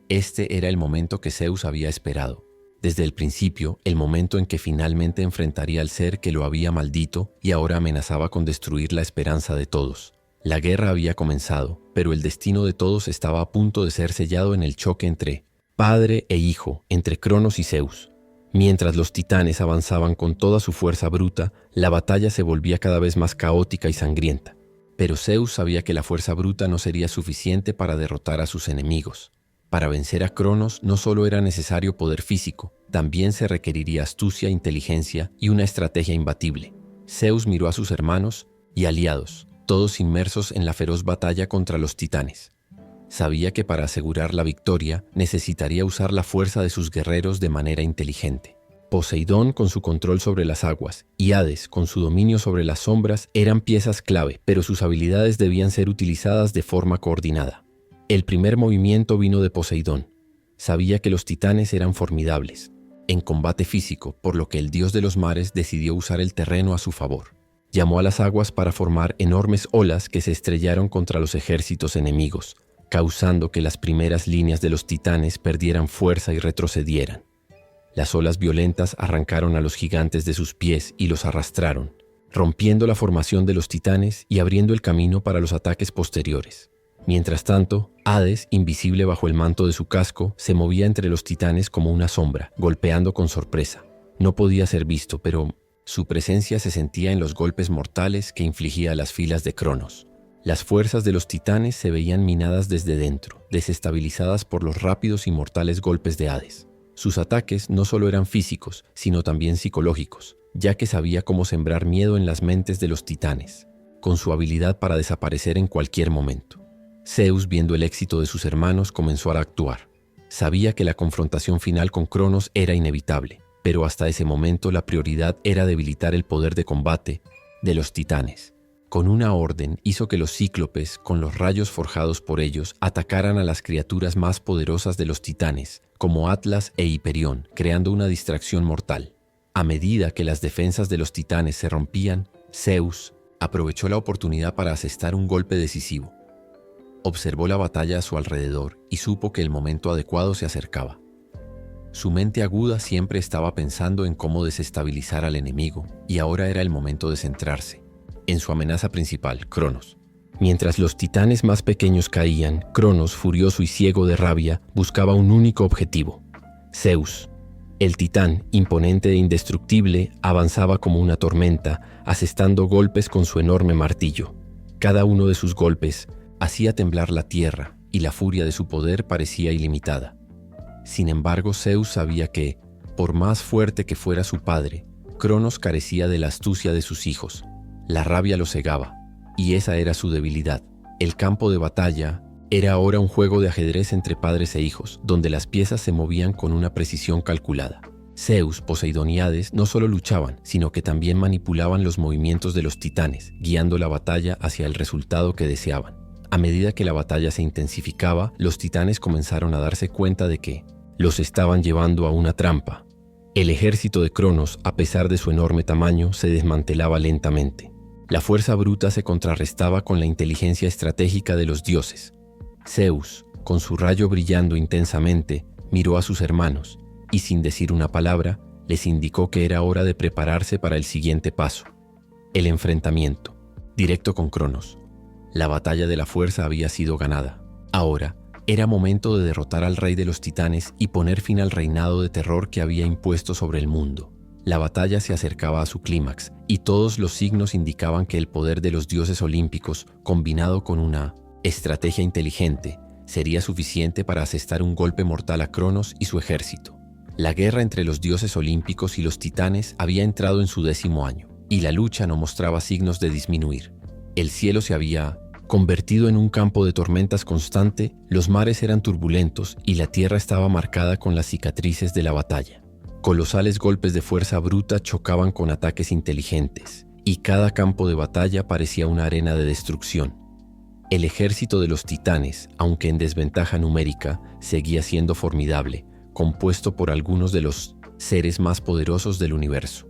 Este era el momento que Zeus había esperado. Desde el principio, el momento en que finalmente enfrentaría al ser que lo había maldito y ahora amenazaba con destruir la esperanza de todos. La guerra había comenzado, pero el destino de todos estaba a punto de ser sellado en el choque entre padre e hijo, entre Cronos y Zeus. Mientras los titanes avanzaban con toda su fuerza bruta, la batalla se volvía cada vez más caótica y sangrienta. Pero Zeus sabía que la fuerza bruta no sería suficiente para derrotar a sus enemigos. Para vencer a Cronos no solo era necesario poder físico, también se requeriría astucia, inteligencia y una estrategia imbatible. Zeus miró a sus hermanos y aliados, todos inmersos en la feroz batalla contra los titanes. Sabía que para asegurar la victoria necesitaría usar la fuerza de sus guerreros de manera inteligente. Poseidón, con su control sobre las aguas, y Hades, con su dominio sobre las sombras, eran piezas clave, pero sus habilidades debían ser utilizadas de forma coordinada. El primer movimiento vino de Poseidón. Sabía que los titanes eran formidables en combate físico, por lo que el dios de los mares decidió usar el terreno a su favor. Llamó a las aguas para formar enormes olas que se estrellaron contra los ejércitos enemigos, causando que las primeras líneas de los titanes perdieran fuerza y retrocedieran. Las olas violentas arrancaron a los gigantes de sus pies y los arrastraron, rompiendo la formación de los titanes y abriendo el camino para los ataques posteriores. Mientras tanto, Hades, invisible bajo el manto de su casco, se movía entre los titanes como una sombra, golpeando con sorpresa. No podía ser visto, pero su presencia se sentía en los golpes mortales que infligía a las filas de Cronos. Las fuerzas de los titanes se veían minadas desde dentro, desestabilizadas por los rápidos y mortales golpes de Hades. Sus ataques no solo eran físicos, sino también psicológicos, ya que sabía cómo sembrar miedo en las mentes de los titanes, con su habilidad para desaparecer en cualquier momento. Zeus, viendo el éxito de sus hermanos, comenzó a actuar. Sabía que la confrontación final con Cronos era inevitable, pero hasta ese momento la prioridad era debilitar el poder de combate de los titanes. Con una orden hizo que los cíclopes, con los rayos forjados por ellos, atacaran a las criaturas más poderosas de los titanes, como Atlas e Hiperión, creando una distracción mortal. A medida que las defensas de los titanes se rompían, Zeus aprovechó la oportunidad para asestar un golpe decisivo. Observó la batalla a su alrededor y supo que el momento adecuado se acercaba. Su mente aguda siempre estaba pensando en cómo desestabilizar al enemigo, y ahora era el momento de centrarse en su amenaza principal, Cronos. Mientras los titanes más pequeños caían, Cronos, furioso y ciego de rabia, buscaba un único objetivo: Zeus. El titán, imponente e indestructible, avanzaba como una tormenta, asestando golpes con su enorme martillo. Cada uno de sus golpes hacía temblar la tierra, y la furia de su poder parecía ilimitada. Sin embargo, Zeus sabía que, por más fuerte que fuera su padre, Cronos carecía de la astucia de sus hijos. La rabia lo cegaba, y esa era su debilidad. El campo de batalla era ahora un juego de ajedrez entre padres e hijos, donde las piezas se movían con una precisión calculada. Zeus, Poseidón y Hades no solo luchaban, sino que también manipulaban los movimientos de los titanes, guiando la batalla hacia el resultado que deseaban. A medida que la batalla se intensificaba, los titanes comenzaron a darse cuenta de que los estaban llevando a una trampa. El ejército de Cronos, a pesar de su enorme tamaño, se desmantelaba lentamente. La fuerza bruta se contrarrestaba con la inteligencia estratégica de los dioses. Zeus, con su rayo brillando intensamente, miró a sus hermanos y, sin decir una palabra, les indicó que era hora de prepararse para el siguiente paso: el enfrentamiento directo con Cronos. La batalla de la fuerza había sido ganada. Ahora era momento de derrotar al rey de los titanes y poner fin al reinado de terror que había impuesto sobre el mundo. La batalla se acercaba a su clímax, y todos los signos indicaban que el poder de los dioses olímpicos, combinado con una estrategia inteligente, sería suficiente para asestar un golpe mortal a Cronos y su ejército. La guerra entre los dioses olímpicos y los titanes había entrado en su 10º año, y la lucha no mostraba signos de disminuir. El cielo se había convertido en un campo de tormentas constante, los mares eran turbulentos y la tierra estaba marcada con las cicatrices de la batalla. Colosales golpes de fuerza bruta chocaban con ataques inteligentes, y cada campo de batalla parecía una arena de destrucción. El ejército de los titanes, aunque en desventaja numérica, seguía siendo formidable, compuesto por algunos de los seres más poderosos del universo.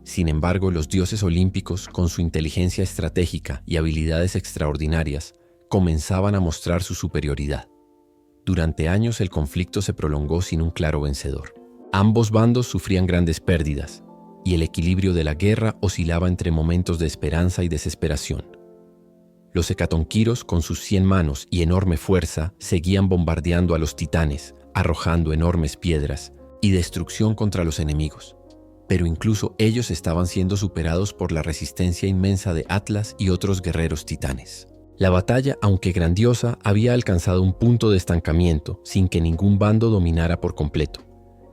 Sin embargo, los dioses olímpicos, con su inteligencia estratégica y habilidades extraordinarias, comenzaban a mostrar su superioridad. Durante años el conflicto se prolongó sin un claro vencedor. Ambos bandos sufrían grandes pérdidas, y el equilibrio de la guerra oscilaba entre momentos de esperanza y desesperación. Los hecatonquiros, con sus 100 manos y enorme fuerza, seguían bombardeando a los titanes, arrojando enormes piedras y destrucción contra los enemigos. Pero incluso ellos estaban siendo superados por la resistencia inmensa de Atlas y otros guerreros titanes. La batalla, aunque grandiosa, había alcanzado un punto de estancamiento, sin que ningún bando dominara por completo.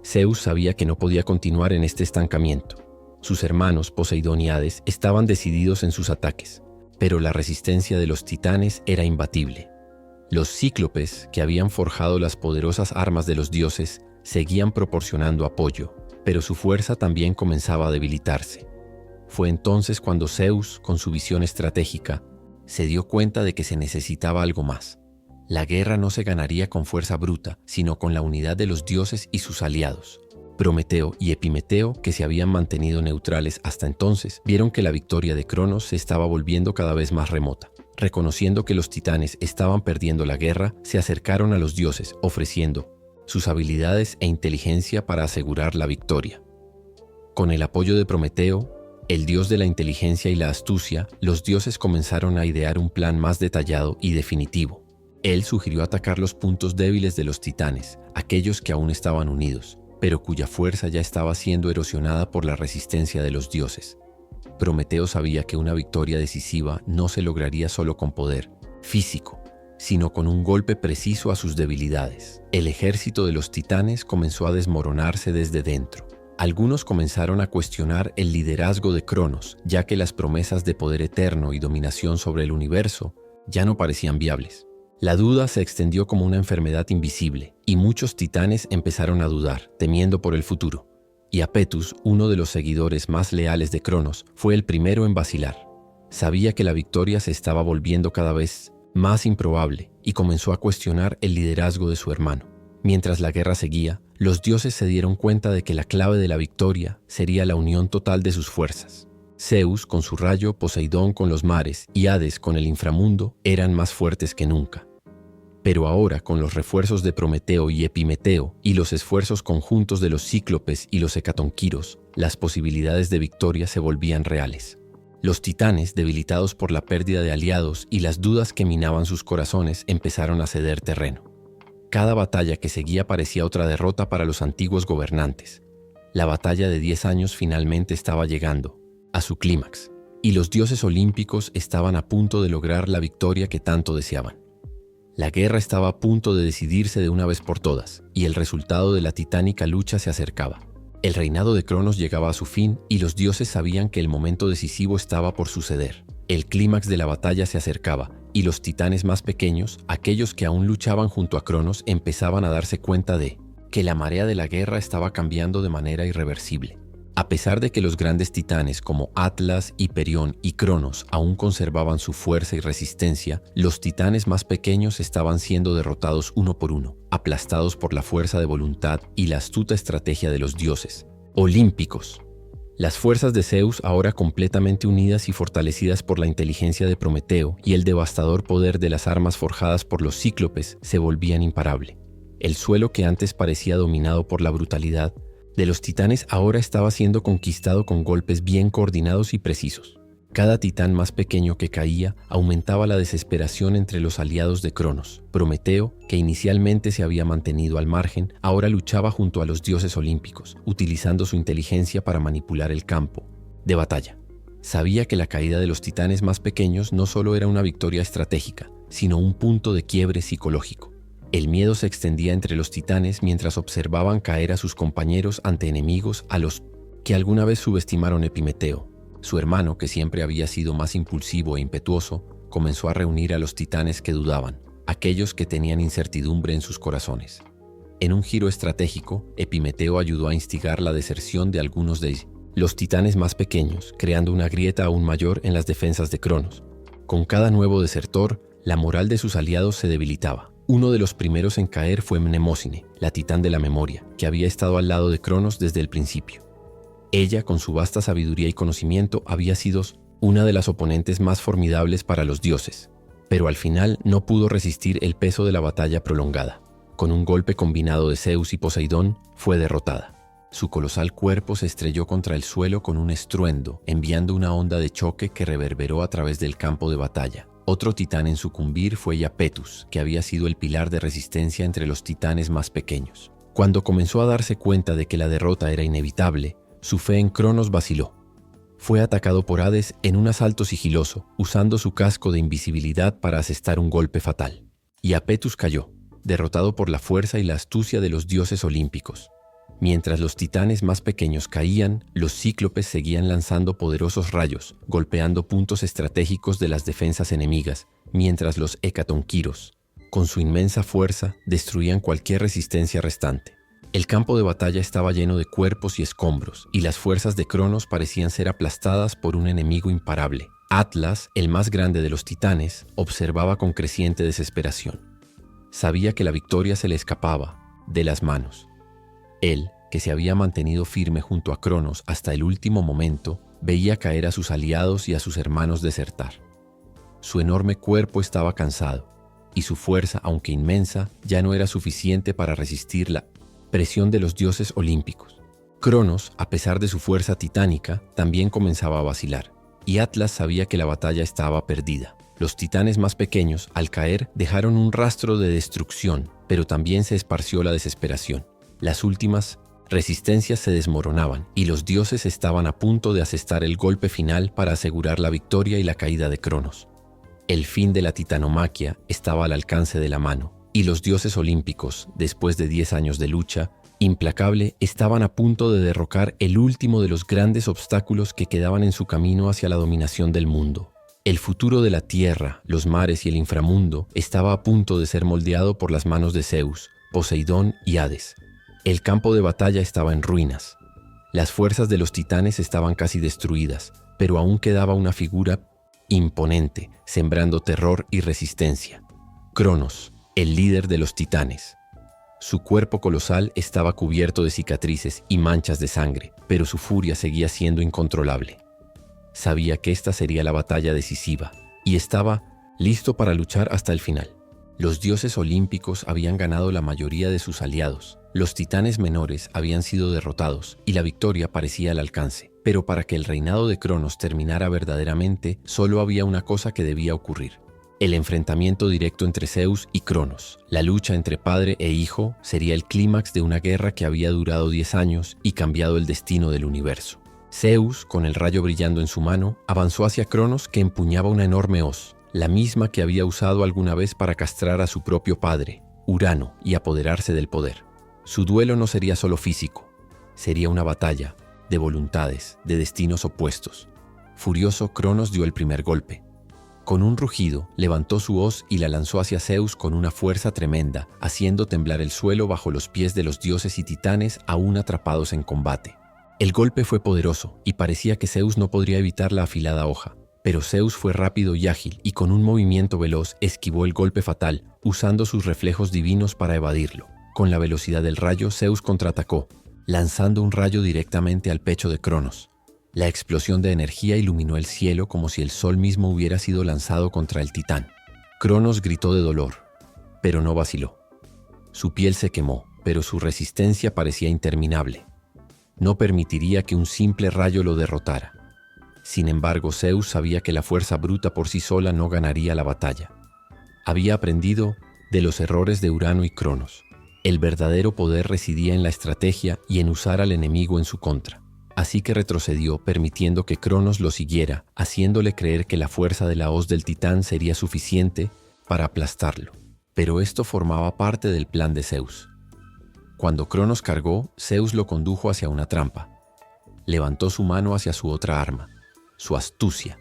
Zeus sabía que no podía continuar en este estancamiento. Sus hermanos, Poseidón y Hades, estaban decididos en sus ataques, pero la resistencia de los titanes era imbatible. Los cíclopes, que habían forjado las poderosas armas de los dioses, seguían proporcionando apoyo, pero su fuerza también comenzaba a debilitarse. Fue entonces cuando Zeus, con su visión estratégica, se dio cuenta de que se necesitaba algo más. La guerra no se ganaría con fuerza bruta, sino con la unidad de los dioses y sus aliados. Prometeo y Epimeteo, que se habían mantenido neutrales hasta entonces, vieron que la victoria de Cronos se estaba volviendo cada vez más remota. Reconociendo que los titanes estaban perdiendo la guerra, se acercaron a los dioses, ofreciendo sus habilidades e inteligencia para asegurar la victoria. Con el apoyo de Prometeo, el dios de la inteligencia y la astucia, los dioses comenzaron a idear un plan más detallado y definitivo. Él sugirió atacar los puntos débiles de los titanes, aquellos que aún estaban unidos, pero cuya fuerza ya estaba siendo erosionada por la resistencia de los dioses. Prometeo sabía que una victoria decisiva no se lograría solo con poder físico, sino con un golpe preciso a sus debilidades. El ejército de los titanes comenzó a desmoronarse desde dentro. Algunos comenzaron a cuestionar el liderazgo de Cronos, ya que las promesas de poder eterno y dominación sobre el universo ya no parecían viables. La duda se extendió como una enfermedad invisible, y muchos titanes empezaron a dudar, temiendo por el futuro. Y Apetus, uno de los seguidores más leales de Cronos, fue el primero en vacilar. Sabía que la victoria se estaba volviendo cada vez más improbable y comenzó a cuestionar el liderazgo de su hermano. Mientras la guerra seguía, los dioses se dieron cuenta de que la clave de la victoria sería la unión total de sus fuerzas. Zeus con su rayo, Poseidón con los mares y Hades con el inframundo eran más fuertes que nunca. Pero ahora, con los refuerzos de Prometeo y Epimeteo y los esfuerzos conjuntos de los cíclopes y los hecatonquiros, las posibilidades de victoria se volvían reales. Los titanes, debilitados por la pérdida de aliados y las dudas que minaban sus corazones, empezaron a ceder terreno. Cada batalla que seguía parecía otra derrota para los antiguos gobernantes. La batalla de 10 años finalmente estaba llegando a su clímax, y los dioses olímpicos estaban a punto de lograr la victoria que tanto deseaban. La guerra estaba a punto de decidirse de una vez por todas, y el resultado de la titánica lucha se acercaba. El reinado de Cronos llegaba a su fin, y los dioses sabían que el momento decisivo estaba por suceder. El clímax de la batalla se acercaba, y los titanes más pequeños, aquellos que aún luchaban junto a Cronos, empezaban a darse cuenta de que la marea de la guerra estaba cambiando de manera irreversible. A pesar de que los grandes titanes como Atlas, Hiperión y Cronos aún conservaban su fuerza y resistencia, los titanes más pequeños estaban siendo derrotados uno por uno, aplastados por la fuerza de voluntad y la astuta estrategia de los dioses olímpicos. Las fuerzas de Zeus, ahora completamente unidas y fortalecidas por la inteligencia de Prometeo y el devastador poder de las armas forjadas por los cíclopes, se volvían imparable. El suelo que antes parecía dominado por la brutalidad de los titanes ahora estaba siendo conquistado con golpes bien coordinados y precisos. Cada titán más pequeño que caía aumentaba la desesperación entre los aliados de Cronos. Prometeo, que inicialmente se había mantenido al margen, ahora luchaba junto a los dioses olímpicos, utilizando su inteligencia para manipular el campo de batalla. Sabía que la caída de los titanes más pequeños no solo era una victoria estratégica, sino un punto de quiebre psicológico. El miedo se extendía entre los titanes mientras observaban caer a sus compañeros ante enemigos a los que alguna vez subestimaron Epimeteo. Su hermano, que siempre había sido más impulsivo e impetuoso, comenzó a reunir a los titanes que dudaban, aquellos que tenían incertidumbre en sus corazones. En un giro estratégico, Epimeteo ayudó a instigar la deserción de algunos de los titanes más pequeños, creando una grieta aún mayor en las defensas de Cronos. Con cada nuevo desertor, la moral de sus aliados se debilitaba. Uno de los primeros en caer fue Mnemósine, la titán de la memoria, que había estado al lado de Cronos desde el principio. Ella, con su vasta sabiduría y conocimiento, había sido una de las oponentes más formidables para los dioses, pero al final no pudo resistir el peso de la batalla prolongada. Con un golpe combinado de Zeus y Poseidón, fue derrotada. Su colosal cuerpo se estrelló contra el suelo con un estruendo, enviando una onda de choque que reverberó a través del campo de batalla. Otro titán en sucumbir fue Iapetus, que había sido el pilar de resistencia entre los titanes más pequeños. Cuando comenzó a darse cuenta de que la derrota era inevitable, su fe en Cronos vaciló. Fue atacado por Hades en un asalto sigiloso, usando su casco de invisibilidad para asestar un golpe fatal. Iapetus cayó, derrotado por la fuerza y la astucia de los dioses olímpicos. Mientras los titanes más pequeños caían, los cíclopes seguían lanzando poderosos rayos, golpeando puntos estratégicos de las defensas enemigas, mientras los hecatonquiros, con su inmensa fuerza, destruían cualquier resistencia restante. El campo de batalla estaba lleno de cuerpos y escombros, y las fuerzas de Cronos parecían ser aplastadas por un enemigo imparable. Atlas, el más grande de los titanes, observaba con creciente desesperación. Sabía que la victoria se le escapaba de las manos. Él, que se había mantenido firme junto a Cronos hasta el último momento, veía caer a sus aliados y a sus hermanos desertar. Su enorme cuerpo estaba cansado, y su fuerza, aunque inmensa, ya no era suficiente para resistir la presión de los dioses olímpicos. Cronos, a pesar de su fuerza titánica, también comenzaba a vacilar, y Atlas sabía que la batalla estaba perdida. Los titanes más pequeños, al caer, dejaron un rastro de destrucción, pero también se esparció la desesperación. Las últimas resistencias se desmoronaban y los dioses estaban a punto de asestar el golpe final para asegurar la victoria y la caída de Cronos. El fin de la titanomaquia estaba al alcance de la mano y los dioses olímpicos, después de 10 años de lucha implacable, estaban a punto de derrocar el último de los grandes obstáculos que quedaban en su camino hacia la dominación del mundo. El futuro de la tierra, los mares y el inframundo estaba a punto de ser moldeado por las manos de Zeus, Poseidón y Hades. El campo de batalla estaba en ruinas. Las fuerzas de los titanes estaban casi destruidas, pero aún quedaba una figura imponente, sembrando terror y resistencia. Cronos, el líder de los titanes. Su cuerpo colosal estaba cubierto de cicatrices y manchas de sangre, pero su furia seguía siendo incontrolable. Sabía que esta sería la batalla decisiva y estaba listo para luchar hasta el final. Los dioses olímpicos habían ganado la mayoría de sus aliados, los titanes menores habían sido derrotados y la victoria parecía al alcance. Pero para que el reinado de Cronos terminara verdaderamente, solo había una cosa que debía ocurrir: el enfrentamiento directo entre Zeus y Cronos. La lucha entre padre e hijo sería el clímax de una guerra que había durado 10 años y cambiado el destino del universo. Zeus, con el rayo brillando en su mano, avanzó hacia Cronos, que empuñaba una enorme hoz, la misma que había usado alguna vez para castrar a su propio padre, Urano, y apoderarse del poder. Su duelo no sería solo físico, sería una batalla de voluntades, de destinos opuestos. Furioso, Cronos dio el primer golpe. Con un rugido, levantó su hoz y la lanzó hacia Zeus con una fuerza tremenda, haciendo temblar el suelo bajo los pies de los dioses y titanes aún atrapados en combate. El golpe fue poderoso y parecía que Zeus no podría evitar la afilada hoja. Pero Zeus fue rápido y ágil y con un movimiento veloz esquivó el golpe fatal, usando sus reflejos divinos para evadirlo. Con la velocidad del rayo, Zeus contraatacó, lanzando un rayo directamente al pecho de Cronos. La explosión de energía iluminó el cielo como si el sol mismo hubiera sido lanzado contra el titán. Cronos gritó de dolor, pero no vaciló. Su piel se quemó, pero su resistencia parecía interminable. No permitiría que un simple rayo lo derrotara. Sin embargo, Zeus sabía que la fuerza bruta por sí sola no ganaría la batalla. Había aprendido de los errores de Urano y Cronos. El verdadero poder residía en la estrategia y en usar al enemigo en su contra. Así que retrocedió, permitiendo que Cronos lo siguiera, haciéndole creer que la fuerza de la hoz del titán sería suficiente para aplastarlo. Pero esto formaba parte del plan de Zeus. Cuando Cronos cargó, Zeus lo condujo hacia una trampa. Levantó su mano hacia su otra arma, su astucia.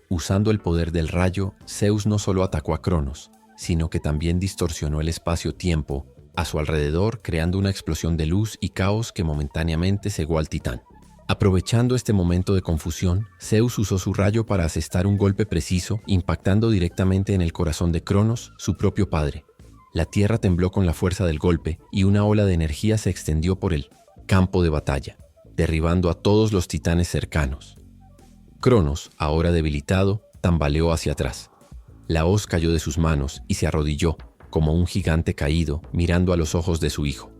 Usando el poder del rayo, Zeus no solo atacó a Cronos, sino que también distorsionó el espacio-tiempo a su alrededor, creando una explosión de luz y caos que momentáneamente cegó al titán. Aprovechando este momento de confusión, Zeus usó su rayo para asestar un golpe preciso, impactando directamente en el corazón de Cronos, su propio padre. La tierra tembló con la fuerza del golpe y una ola de energía se extendió por el campo de batalla, derribando a todos los titanes cercanos. Cronos, ahora debilitado, tambaleó hacia atrás. La hoz cayó de sus manos y se arrodilló, como un gigante caído, mirando a los ojos de su hijo.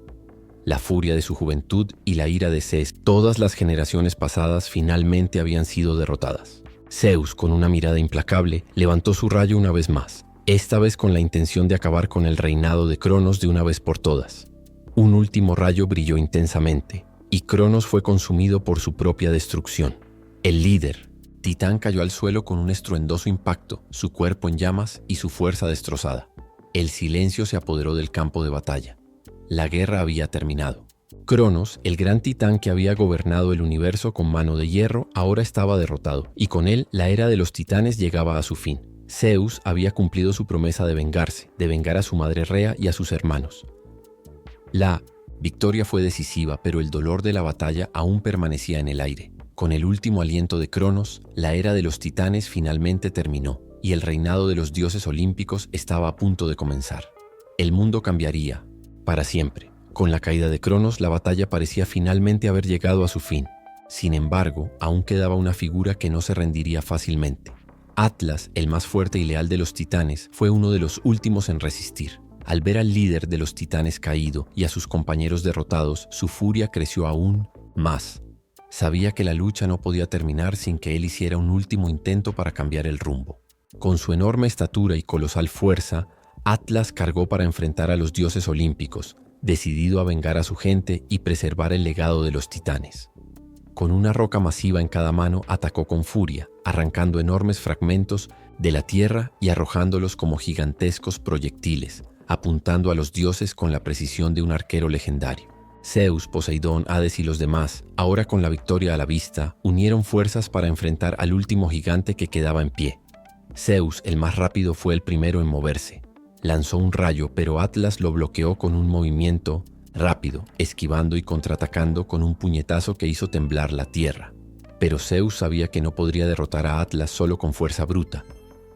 La furia de su juventud y la ira de Zeus, todas las generaciones pasadas finalmente habían sido derrotadas. Zeus, con una mirada implacable, levantó su rayo una vez más, esta vez con la intención de acabar con el reinado de Cronos de una vez por todas. Un último rayo brilló intensamente, y Cronos fue consumido por su propia destrucción. El líder, Titán, cayó al suelo con un estruendoso impacto, su cuerpo en llamas y su fuerza destrozada. El silencio se apoderó del campo de batalla. La guerra había terminado. Cronos, el gran titán que había gobernado el universo con mano de hierro, ahora estaba derrotado, y con él la era de los titanes llegaba a su fin. Zeus había cumplido su promesa de vengarse, de vengar a su madre Rea y a sus hermanos. La victoria fue decisiva, pero el dolor de la batalla aún permanecía en el aire. Con el último aliento de Cronos, la era de los titanes finalmente terminó, y el reinado de los dioses olímpicos estaba a punto de comenzar. El mundo cambiaría, para siempre. Con la caída de Cronos, la batalla parecía finalmente haber llegado a su fin. Sin embargo, aún quedaba una figura que no se rendiría fácilmente. Atlas, el más fuerte y leal de los titanes, fue uno de los últimos en resistir. Al ver al líder de los titanes caído y a sus compañeros derrotados, su furia creció aún más. Sabía que la lucha no podía terminar sin que él hiciera un último intento para cambiar el rumbo. Con su enorme estatura y colosal fuerza, Atlas cargó para enfrentar a los dioses olímpicos, decidido a vengar a su gente y preservar el legado de los titanes. Con una roca masiva en cada mano, atacó con furia, arrancando enormes fragmentos de la tierra y arrojándolos como gigantescos proyectiles, apuntando a los dioses con la precisión de un arquero legendario. Zeus, Poseidón, Hades y los demás, ahora con la victoria a la vista, unieron fuerzas para enfrentar al último gigante que quedaba en pie. Zeus, el más rápido, fue el primero en moverse. Lanzó un rayo, pero Atlas lo bloqueó con un movimiento rápido, esquivando y contraatacando con un puñetazo que hizo temblar la tierra. Pero Zeus sabía que no podría derrotar a Atlas solo con fuerza bruta.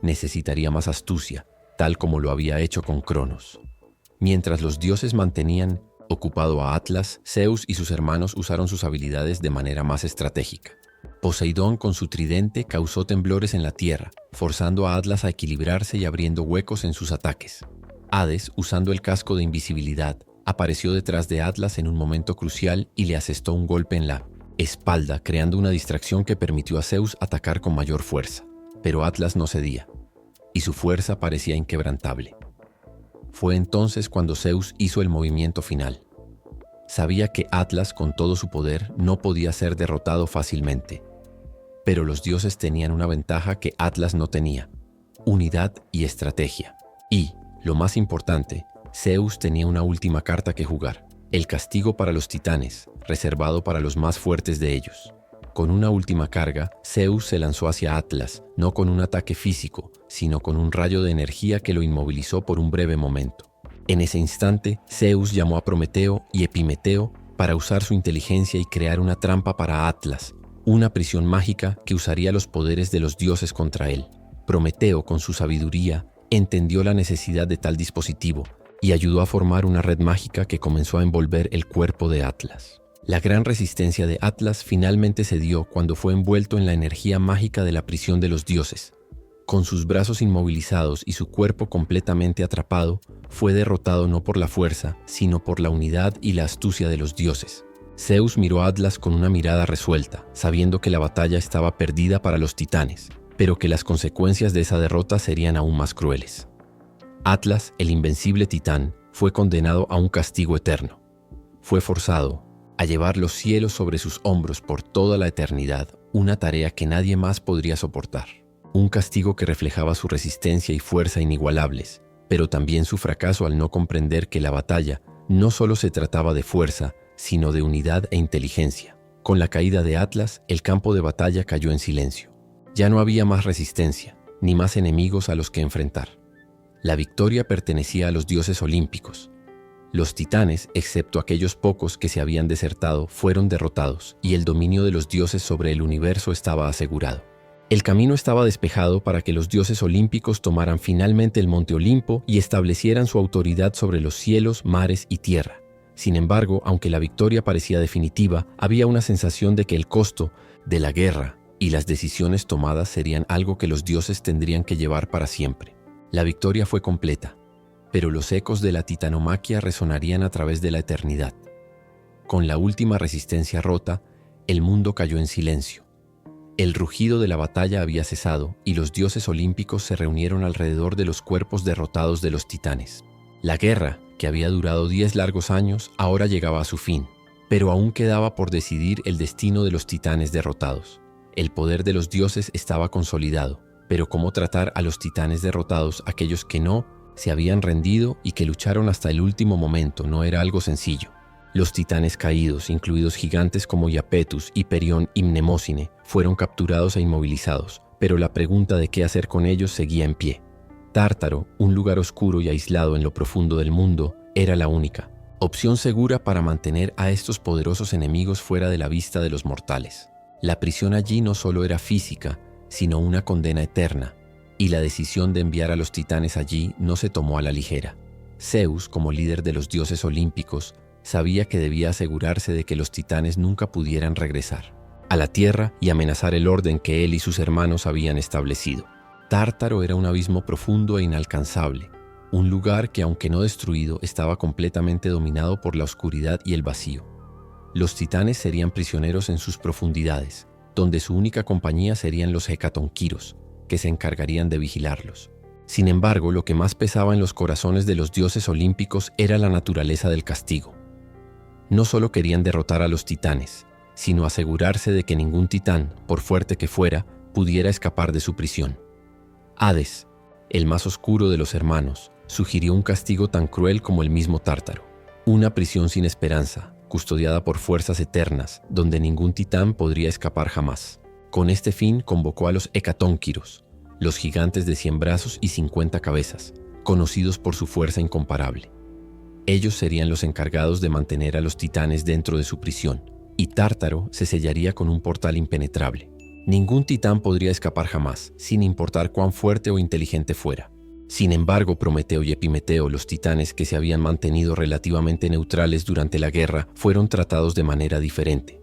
Necesitaría más astucia, tal como lo había hecho con Cronos. Mientras los dioses mantenían ocupado a Atlas, Zeus y sus hermanos usaron sus habilidades de manera más estratégica. Poseidón con su tridente causó temblores en la tierra, forzando a Atlas a equilibrarse y abriendo huecos en sus ataques. Hades, usando el casco de invisibilidad, apareció detrás de Atlas en un momento crucial y le asestó un golpe en la espalda, creando una distracción que permitió a Zeus atacar con mayor fuerza. Pero Atlas no cedía, y su fuerza parecía inquebrantable. Fue entonces cuando Zeus hizo el movimiento final. Sabía que Atlas, con todo su poder, no podía ser derrotado fácilmente. Pero los dioses tenían una ventaja que Atlas no tenía: unidad y estrategia. Y, lo más importante, Zeus tenía una última carta que jugar: el castigo para los titanes, reservado para los más fuertes de ellos. Con una última carga, Zeus se lanzó hacia Atlas, no con un ataque físico, sino con un rayo de energía que lo inmovilizó por un breve momento. En ese instante, Zeus llamó a Prometeo y Epimeteo para usar su inteligencia y crear una trampa para Atlas, una prisión mágica que usaría los poderes de los dioses contra él. Prometeo, con su sabiduría, entendió la necesidad de tal dispositivo y ayudó a formar una red mágica que comenzó a envolver el cuerpo de Atlas. La gran resistencia de Atlas finalmente cedió cuando fue envuelto en la energía mágica de la prisión de los dioses. Con sus brazos inmovilizados y su cuerpo completamente atrapado, fue derrotado no por la fuerza, sino por la unidad y la astucia de los dioses. Zeus miró a Atlas con una mirada resuelta, sabiendo que la batalla estaba perdida para los titanes, pero que las consecuencias de esa derrota serían aún más crueles. Atlas, el invencible titán, fue condenado a un castigo eterno. Fue forzado a llevar los cielos sobre sus hombros por toda la eternidad, una tarea que nadie más podría soportar. Un castigo que reflejaba su resistencia y fuerza inigualables, pero también su fracaso al no comprender que la batalla no solo se trataba de fuerza, sino de unidad e inteligencia. Con la caída de Atlas, el campo de batalla cayó en silencio. Ya no había más resistencia, ni más enemigos a los que enfrentar. La victoria pertenecía a los dioses olímpicos. Los titanes, excepto aquellos pocos que se habían desertado, fueron derrotados, y el dominio de los dioses sobre el universo estaba asegurado. El camino estaba despejado para que los dioses olímpicos tomaran finalmente el monte Olimpo y establecieran su autoridad sobre los cielos, mares y tierra. Sin embargo, aunque la victoria parecía definitiva, había una sensación de que el costo de la guerra y las decisiones tomadas serían algo que los dioses tendrían que llevar para siempre. La victoria fue completa, pero los ecos de la titanomaquia resonarían a través de la eternidad. Con la última resistencia rota, el mundo cayó en silencio. El rugido de la batalla había cesado y los dioses olímpicos se reunieron alrededor de los cuerpos derrotados de los titanes. La guerra, que había durado 10 largos años, ahora llegaba a su fin, pero aún quedaba por decidir el destino de los titanes derrotados. El poder de los dioses estaba consolidado, pero cómo tratar a los titanes derrotados, aquellos que no se habían rendido y que lucharon hasta el último momento, no era algo sencillo. Los titanes caídos, incluidos gigantes como Iapetus, Hiperión y Mnemósine, fueron capturados e inmovilizados, pero la pregunta de qué hacer con ellos seguía en pie. Tártaro, un lugar oscuro y aislado en lo profundo del mundo, era la única opción segura para mantener a estos poderosos enemigos fuera de la vista de los mortales. La prisión allí no solo era física, sino una condena eterna, y la decisión de enviar a los titanes allí no se tomó a la ligera. Zeus, como líder de los dioses olímpicos, sabía que debía asegurarse de que los titanes nunca pudieran regresar a la tierra y amenazar el orden que él y sus hermanos habían establecido. Tártaro era un abismo profundo e inalcanzable, un lugar que, aunque no destruido, estaba completamente dominado por la oscuridad y el vacío. Los titanes serían prisioneros en sus profundidades, donde su única compañía serían los hecatonquiros, que se encargarían de vigilarlos. Sin embargo, lo que más pesaba en los corazones de los dioses olímpicos era la naturaleza del castigo. No solo querían derrotar a los titanes, sino asegurarse de que ningún titán, por fuerte que fuera, pudiera escapar de su prisión. Hades, el más oscuro de los hermanos, sugirió un castigo tan cruel como el mismo Tártaro. Una prisión sin esperanza, custodiada por fuerzas eternas, donde ningún titán podría escapar jamás. Con este fin convocó a los hecatónquiros, los gigantes de 100 brazos y 50 cabezas, conocidos por su fuerza incomparable. Ellos serían los encargados de mantener a los titanes dentro de su prisión, y Tártaro se sellaría con un portal impenetrable. Ningún titán podría escapar jamás, sin importar cuán fuerte o inteligente fuera. Sin embargo, Prometeo y Epimeteo, los titanes que se habían mantenido relativamente neutrales durante la guerra, fueron tratados de manera diferente.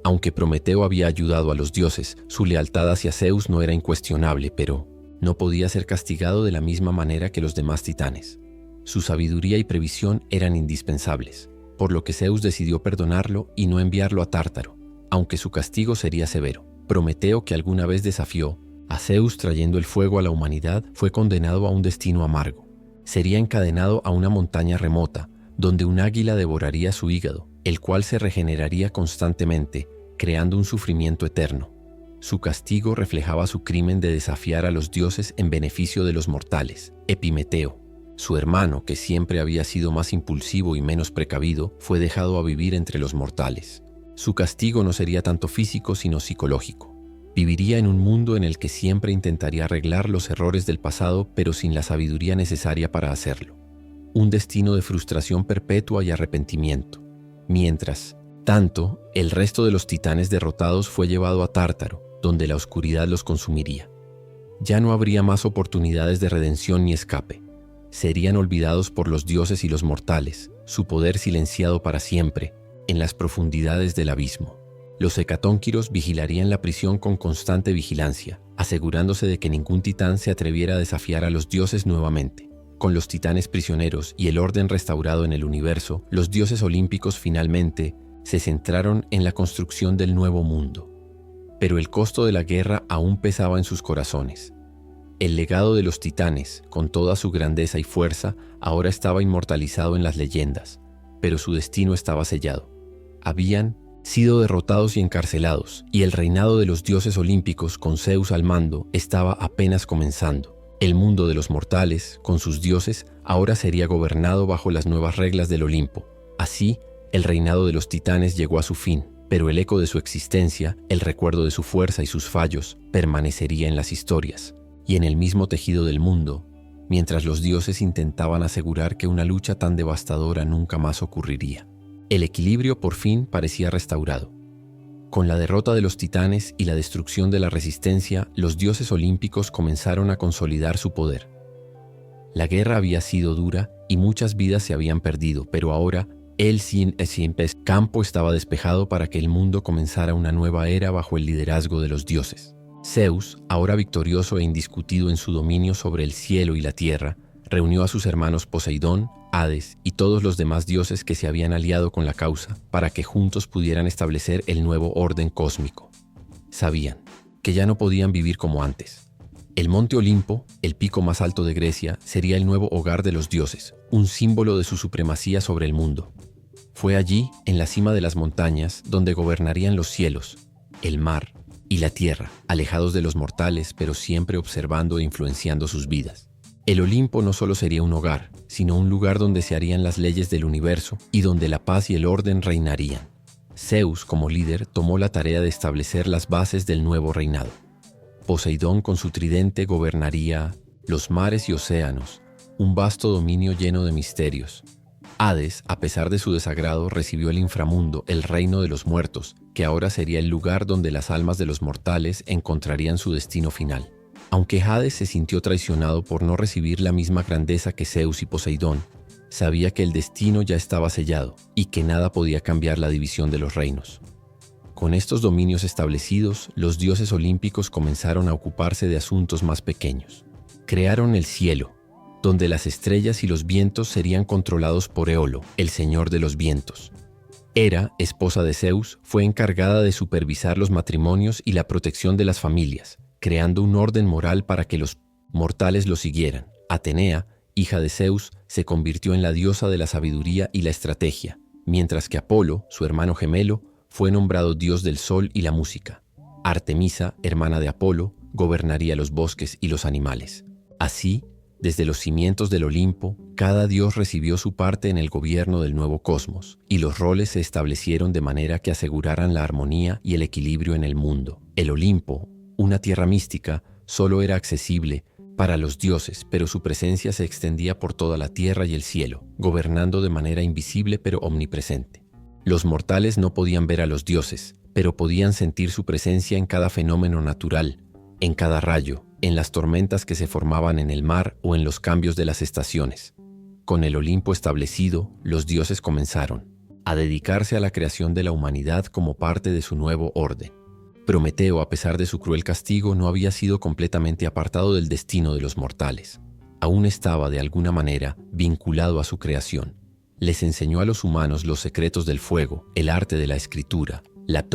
Aunque Prometeo había ayudado a los dioses, su lealtad hacia Zeus no era incuestionable, pero no podía ser castigado de la misma manera que los demás titanes. Su sabiduría y previsión eran indispensables, por lo que Zeus decidió perdonarlo y no enviarlo a Tártaro, aunque su castigo sería severo. Prometeo, que alguna vez desafió a Zeus trayendo el fuego a la humanidad, fue condenado a un destino amargo. Sería encadenado a una montaña remota, donde un águila devoraría su hígado, el cual se regeneraría constantemente, creando un sufrimiento eterno. Su castigo reflejaba su crimen de desafiar a los dioses en beneficio de los mortales. Epimeteo, su hermano, que siempre había sido más impulsivo y menos precavido, fue dejado a vivir entre los mortales. Su castigo no sería tanto físico sino psicológico. Viviría en un mundo en el que siempre intentaría arreglar los errores del pasado, pero sin la sabiduría necesaria para hacerlo. Un destino de frustración perpetua y arrepentimiento. Mientras tanto, el resto de los titanes derrotados fue llevado a Tártaro, donde la oscuridad los consumiría. Ya no habría más oportunidades de redención ni escape. Serían olvidados por los dioses y los mortales, su poder silenciado para siempre, en las profundidades del abismo. Los hecatónquiros vigilarían la prisión con constante vigilancia, asegurándose de que ningún titán se atreviera a desafiar a los dioses nuevamente. Con los titanes prisioneros y el orden restaurado en el universo, los dioses olímpicos finalmente se centraron en la construcción del nuevo mundo. Pero el costo de la guerra aún pesaba en sus corazones. El legado de los titanes, con toda su grandeza y fuerza, ahora estaba inmortalizado en las leyendas, pero su destino estaba sellado. Habían sido derrotados y encarcelados, y el reinado de los dioses olímpicos, con Zeus al mando, estaba apenas comenzando. El mundo de los mortales, con sus dioses, ahora sería gobernado bajo las nuevas reglas del Olimpo. Así, el reinado de los titanes llegó a su fin, pero el eco de su existencia, el recuerdo de su fuerza y sus fallos, permanecería en las historias y en el mismo tejido del mundo, mientras los dioses intentaban asegurar que una lucha tan devastadora nunca más ocurriría. El equilibrio por fin parecía restaurado. Con la derrota de los titanes y la destrucción de la resistencia, los dioses olímpicos comenzaron a consolidar su poder. La guerra había sido dura y muchas vidas se habían perdido, pero ahora el campo estaba despejado para que el mundo comenzara una nueva era bajo el liderazgo de los dioses. Zeus, ahora victorioso e indiscutido en su dominio sobre el cielo y la tierra, reunió a sus hermanos Poseidón, Hades y todos los demás dioses que se habían aliado con la causa para que juntos pudieran establecer el nuevo orden cósmico. Sabían que ya no podían vivir como antes. El monte Olimpo, el pico más alto de Grecia, sería el nuevo hogar de los dioses, un símbolo de su supremacía sobre el mundo. Fue allí, en la cima de las montañas, donde gobernarían los cielos, el mar y la tierra, alejados de los mortales, pero siempre observando e influenciando sus vidas. El Olimpo no solo sería un hogar, sino un lugar donde se harían las leyes del universo y donde la paz y el orden reinarían. Zeus, como líder, tomó la tarea de establecer las bases del nuevo reinado. Poseidón, con su tridente, gobernaría los mares y océanos, un vasto dominio lleno de misterios. Hades, a pesar de su desagrado, recibió el inframundo, el reino de los muertos, que ahora sería el lugar donde las almas de los mortales encontrarían su destino final. Aunque Hades se sintió traicionado por no recibir la misma grandeza que Zeus y Poseidón, sabía que el destino ya estaba sellado y que nada podía cambiar la división de los reinos. Con estos dominios establecidos, los dioses olímpicos comenzaron a ocuparse de asuntos más pequeños. Crearon el cielo, donde las estrellas y los vientos serían controlados por Eolo, el señor de los vientos. Hera, esposa de Zeus, fue encargada de supervisar los matrimonios y la protección de las familias, creando un orden moral para que los mortales lo siguieran. Atenea, hija de Zeus, se convirtió en la diosa de la sabiduría y la estrategia, mientras que Apolo, su hermano gemelo, fue nombrado dios del sol y la música. Artemisa, hermana de Apolo, gobernaría los bosques y los animales. Así, desde los cimientos del Olimpo, cada dios recibió su parte en el gobierno del nuevo cosmos, y los roles se establecieron de manera que aseguraran la armonía y el equilibrio en el mundo. El Olimpo, una tierra mística, solo era accesible para los dioses, pero su presencia se extendía por toda la tierra y el cielo, gobernando de manera invisible pero omnipresente. Los mortales no podían ver a los dioses, pero podían sentir su presencia en cada fenómeno natural, en cada rayo, en las tormentas que se formaban en el mar o en los cambios de las estaciones. Con el Olimpo establecido, los dioses comenzaron a dedicarse a la creación de la humanidad como parte de su nuevo orden. Prometeo, a pesar de su cruel castigo, no había sido completamente apartado del destino de los mortales. Aún estaba, de alguna manera, vinculado a su creación. Les enseñó a los humanos los secretos del fuego, el arte de la escritura, la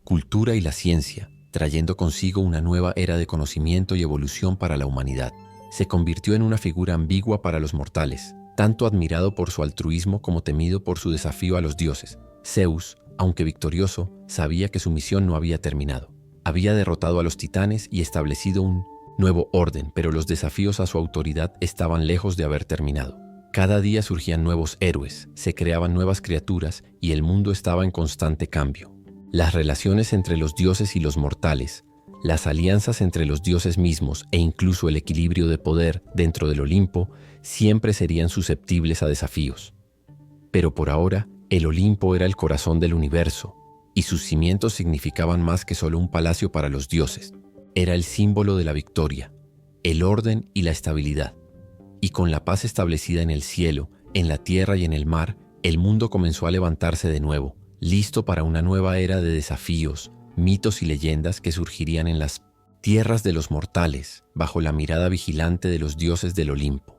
cultura y la ciencia, trayendo consigo una nueva era de conocimiento y evolución para la humanidad. Se convirtió en una figura ambigua para los mortales, tanto admirado por su altruismo como temido por su desafío a los dioses. Zeus, aunque victorioso, sabía que su misión no había terminado. Había derrotado a los titanes y establecido un nuevo orden, pero los desafíos a su autoridad estaban lejos de haber terminado. Cada día surgían nuevos héroes, se creaban nuevas criaturas y el mundo estaba en constante cambio. Las relaciones entre los dioses y los mortales, las alianzas entre los dioses mismos e incluso el equilibrio de poder dentro del Olimpo siempre serían susceptibles a desafíos. Pero por ahora, el Olimpo era el corazón del universo, y sus cimientos significaban más que solo un palacio para los dioses. Era el símbolo de la victoria, el orden y la estabilidad. Y con la paz establecida en el cielo, en la tierra y en el mar, el mundo comenzó a levantarse de nuevo, listo para una nueva era de desafíos, mitos y leyendas que surgirían en las tierras de los mortales, bajo la mirada vigilante de los dioses del Olimpo.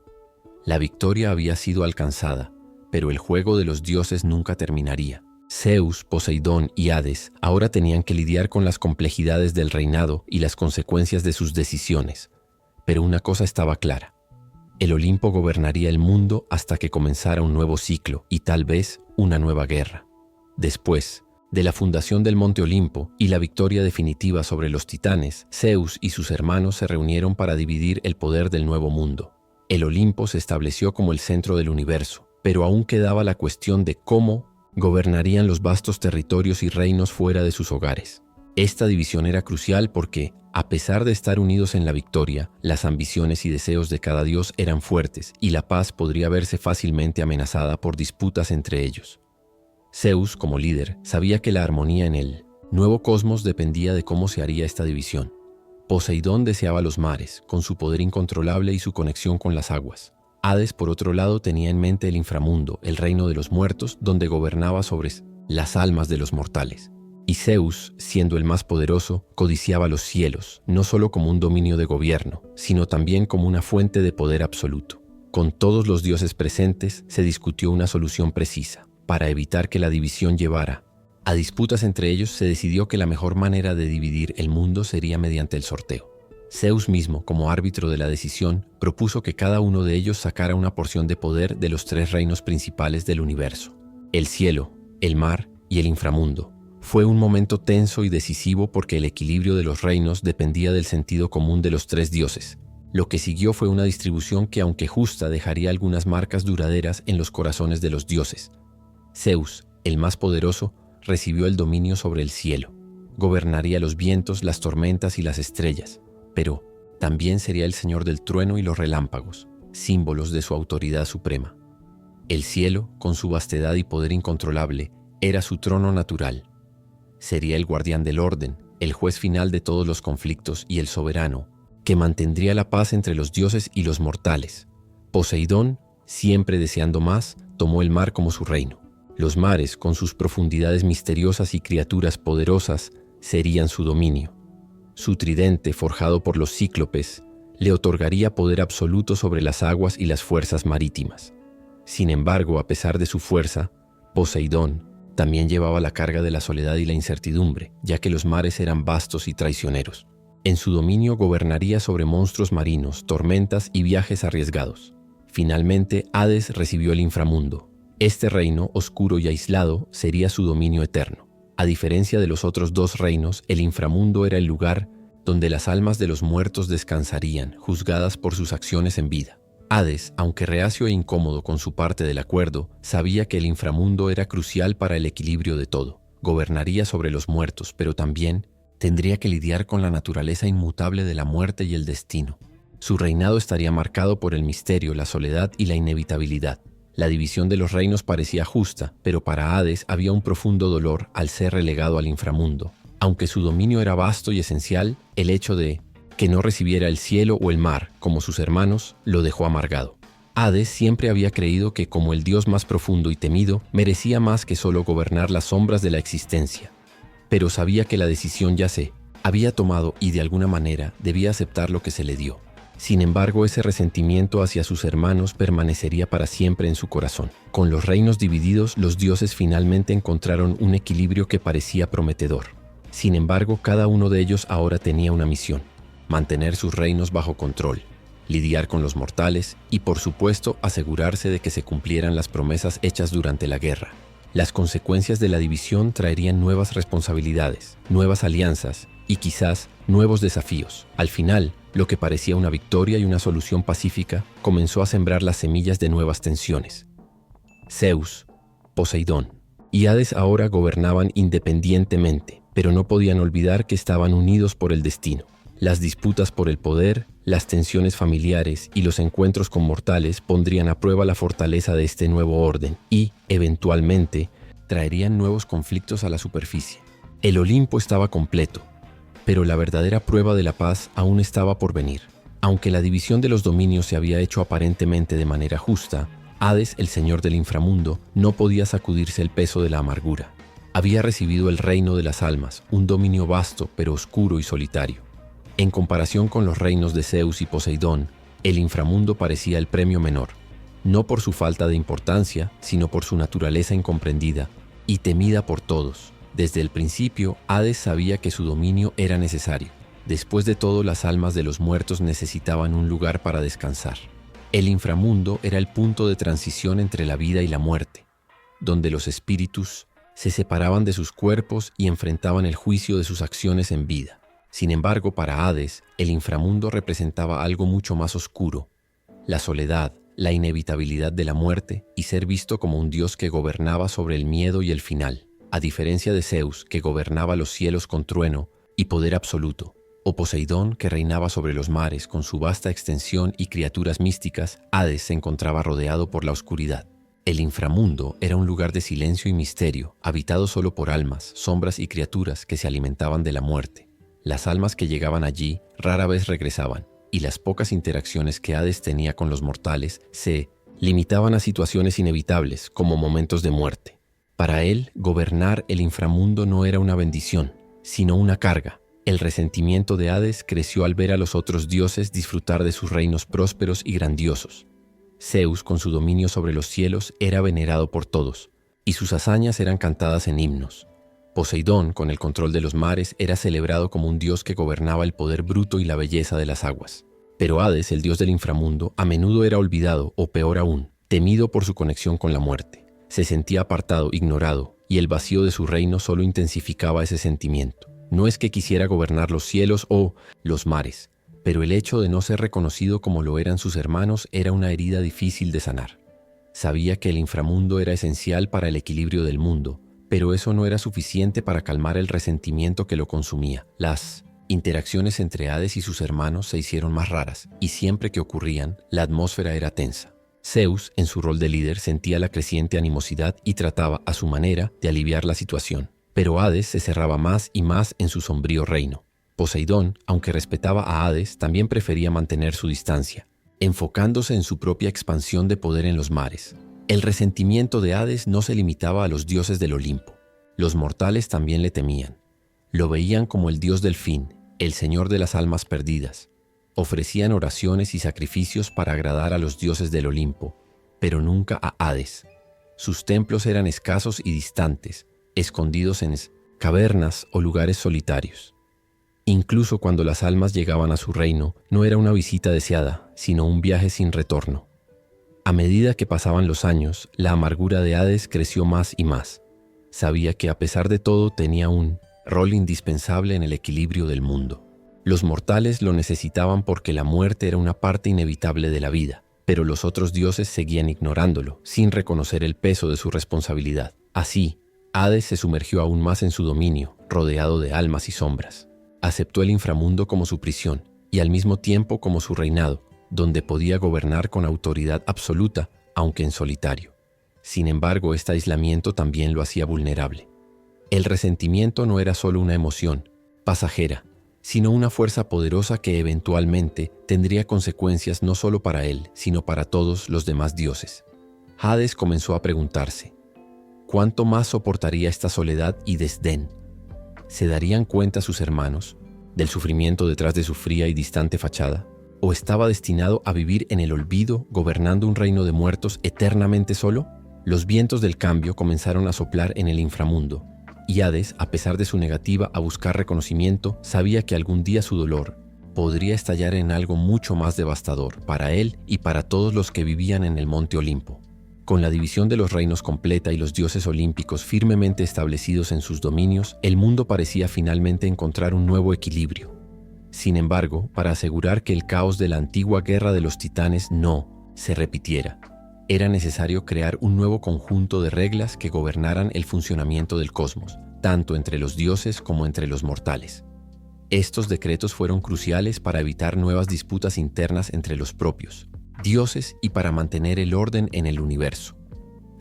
La victoria había sido alcanzada, pero el juego de los dioses nunca terminaría. Zeus, Poseidón y Hades ahora tenían que lidiar con las complejidades del reinado y las consecuencias de sus decisiones. Pero una cosa estaba clara: el Olimpo gobernaría el mundo hasta que comenzara un nuevo ciclo y tal vez una nueva guerra. Después de la fundación del Monte Olimpo y la victoria definitiva sobre los titanes, Zeus y sus hermanos se reunieron para dividir el poder del nuevo mundo. El Olimpo se estableció como el centro del universo, pero aún quedaba la cuestión de cómo gobernarían los vastos territorios y reinos fuera de sus hogares. Esta división era crucial porque, a pesar de estar unidos en la victoria, las ambiciones y deseos de cada dios eran fuertes y la paz podría verse fácilmente amenazada por disputas entre ellos. Zeus, como líder, sabía que la armonía en el nuevo cosmos dependía de cómo se haría esta división. Poseidón deseaba los mares, con su poder incontrolable y su conexión con las aguas. Hades, por otro lado, tenía en mente el inframundo, el reino de los muertos, donde gobernaba sobre las almas de los mortales. Y Zeus, siendo el más poderoso, codiciaba los cielos, no solo como un dominio de gobierno, sino también como una fuente de poder absoluto. Con todos los dioses presentes, se discutió una solución precisa. Para evitar que la división llevara a disputas entre ellos, se decidió que la mejor manera de dividir el mundo sería mediante el sorteo. Zeus mismo, como árbitro de la decisión, propuso que cada uno de ellos sacara una porción de poder de los tres reinos principales del universo: el cielo, el mar y el inframundo. Fue un momento tenso y decisivo porque el equilibrio de los reinos dependía del sentido común de los tres dioses. Lo que siguió fue una distribución que, aunque justa, dejaría algunas marcas duraderas en los corazones de los dioses. Zeus, el más poderoso, recibió el dominio sobre el cielo. Gobernaría los vientos, las tormentas y las estrellas, pero también sería el señor del trueno y los relámpagos, símbolos de su autoridad suprema. El cielo, con su vastedad y poder incontrolable, era su trono natural. Sería el guardián del orden, el juez final de todos los conflictos y el soberano, que mantendría la paz entre los dioses y los mortales. Poseidón, siempre deseando más, tomó el mar como su reino. Los mares, con sus profundidades misteriosas y criaturas poderosas, serían su dominio. Su tridente, forjado por los cíclopes, le otorgaría poder absoluto sobre las aguas y las fuerzas marítimas. Sin embargo, a pesar de su fuerza, Poseidón también llevaba la carga de la soledad y la incertidumbre, ya que los mares eran vastos y traicioneros. En su dominio gobernaría sobre monstruos marinos, tormentas y viajes arriesgados. Finalmente, Hades recibió el inframundo. Este reino, oscuro y aislado, sería su dominio eterno. A diferencia de los otros dos reinos, el inframundo era el lugar donde las almas de los muertos descansarían, juzgadas por sus acciones en vida. Hades, aunque reacio e incómodo con su parte del acuerdo, sabía que el inframundo era crucial para el equilibrio de todo. Gobernaría sobre los muertos, pero también tendría que lidiar con la naturaleza inmutable de la muerte y el destino. Su reinado estaría marcado por el misterio, la soledad y la inevitabilidad. La división de los reinos parecía justa, pero para Hades había un profundo dolor al ser relegado al inframundo. Aunque su dominio era vasto y esencial, el hecho de Que no recibiera el cielo o el mar, como sus hermanos, lo dejó amargado. Hades siempre había creído que, como el dios más profundo y temido, merecía más que solo gobernar las sombras de la existencia. Pero sabía que la decisión ya se había tomado y de alguna manera debía aceptar lo que se le dio. Sin embargo, ese resentimiento hacia sus hermanos permanecería para siempre en su corazón. Con los reinos divididos, los dioses finalmente encontraron un equilibrio que parecía prometedor. Sin embargo, cada uno de ellos ahora tenía una misión: mantener sus reinos bajo control, lidiar con los mortales y, por supuesto, asegurarse de que se cumplieran las promesas hechas durante la guerra. Las consecuencias de la división traerían nuevas responsabilidades, nuevas alianzas y quizás nuevos desafíos. Al final, lo que parecía una victoria y una solución pacífica comenzó a sembrar las semillas de nuevas tensiones. Zeus, Poseidón y Hades ahora gobernaban independientemente, pero no podían olvidar que estaban unidos por el destino. Las disputas por el poder, las tensiones familiares y los encuentros con mortales pondrían a prueba la fortaleza de este nuevo orden y, eventualmente, traerían nuevos conflictos a la superficie. El Olimpo estaba completo, pero la verdadera prueba de la paz aún estaba por venir. Aunque la división de los dominios se había hecho aparentemente de manera justa, Hades, el señor del inframundo, no podía sacudirse el peso de la amargura. Había recibido el reino de las almas, un dominio vasto pero oscuro y solitario. En comparación con los reinos de Zeus y Poseidón, el inframundo parecía el premio menor, no por su falta de importancia, sino por su naturaleza incomprendida y temida por todos. Desde el principio, Hades sabía que su dominio era necesario. Después de todo, las almas de los muertos necesitaban un lugar para descansar. El inframundo era el punto de transición entre la vida y la muerte, donde los espíritus se separaban de sus cuerpos y enfrentaban el juicio de sus acciones en vida. Sin embargo, para Hades, el inframundo representaba algo mucho más oscuro: la soledad, la inevitabilidad de la muerte y ser visto como un dios que gobernaba sobre el miedo y el final. A diferencia de Zeus, que gobernaba los cielos con trueno y poder absoluto, o Poseidón, que reinaba sobre los mares con su vasta extensión y criaturas místicas, Hades se encontraba rodeado por la oscuridad. El inframundo era un lugar de silencio y misterio, habitado solo por almas, sombras y criaturas que se alimentaban de la muerte. Las almas que llegaban allí rara vez regresaban, y las pocas interacciones que Hades tenía con los mortales se limitaban a situaciones inevitables, como momentos de muerte. Para él, gobernar el inframundo no era una bendición, sino una carga. El resentimiento de Hades creció al ver a los otros dioses disfrutar de sus reinos prósperos y grandiosos. Zeus, con su dominio sobre los cielos, era venerado por todos, y sus hazañas eran cantadas en himnos. Poseidón, con el control de los mares, era celebrado como un dios que gobernaba el poder bruto y la belleza de las aguas. Pero Hades, el dios del inframundo, a menudo era olvidado, o peor aún, temido por su conexión con la muerte. Se sentía apartado, ignorado, y el vacío de su reino solo intensificaba ese sentimiento. No es que quisiera gobernar los cielos o los mares, pero el hecho de no ser reconocido como lo eran sus hermanos era una herida difícil de sanar. Sabía que el inframundo era esencial para el equilibrio del mundo, pero eso no era suficiente para calmar el resentimiento que lo consumía. Las interacciones entre Hades y sus hermanos se hicieron más raras, y siempre que ocurrían, la atmósfera era tensa. Zeus, en su rol de líder, sentía la creciente animosidad y trataba, a su manera, de aliviar la situación. Pero Hades se cerraba más y más en su sombrío reino. Poseidón, aunque respetaba a Hades, también prefería mantener su distancia, enfocándose en su propia expansión de poder en los mares. El resentimiento de Hades no se limitaba a los dioses del Olimpo. Los mortales también le temían. Lo veían como el dios del fin, el señor de las almas perdidas. Ofrecían oraciones y sacrificios para agradar a los dioses del Olimpo, pero nunca a Hades. Sus templos eran escasos y distantes, escondidos en cavernas o lugares solitarios. Incluso cuando las almas llegaban a su reino, no era una visita deseada, sino un viaje sin retorno. A medida que pasaban los años, la amargura de Hades creció más y más. Sabía que a pesar de todo tenía un rol indispensable en el equilibrio del mundo. Los mortales lo necesitaban porque la muerte era una parte inevitable de la vida, pero los otros dioses seguían ignorándolo, sin reconocer el peso de su responsabilidad. Así, Hades se sumergió aún más en su dominio, rodeado de almas y sombras. Aceptó el inframundo como su prisión, y al mismo tiempo como su reinado, donde podía gobernar con autoridad absoluta, aunque en solitario. Sin embargo, este aislamiento también lo hacía vulnerable. El resentimiento no era solo una emoción pasajera, sino una fuerza poderosa que eventualmente tendría consecuencias no solo para él, sino para todos los demás dioses. Hades comenzó a preguntarse, ¿cuánto más soportaría esta soledad y desdén? ¿Se darían cuenta sus hermanos del sufrimiento detrás de su fría y distante fachada? ¿O estaba destinado a vivir en el olvido, gobernando un reino de muertos eternamente solo? Los vientos del cambio comenzaron a soplar en el inframundo, y Hades, a pesar de su negativa a buscar reconocimiento, sabía que algún día su dolor podría estallar en algo mucho más devastador para él y para todos los que vivían en el monte Olimpo. Con la división de los reinos completa y los dioses olímpicos firmemente establecidos en sus dominios, el mundo parecía finalmente encontrar un nuevo equilibrio. Sin embargo, para asegurar que el caos de la antigua guerra de los titanes no se repitiera, era necesario crear un nuevo conjunto de reglas que gobernaran el funcionamiento del cosmos, tanto entre los dioses como entre los mortales. Estos decretos fueron cruciales para evitar nuevas disputas internas entre los propios dioses y para mantener el orden en el universo.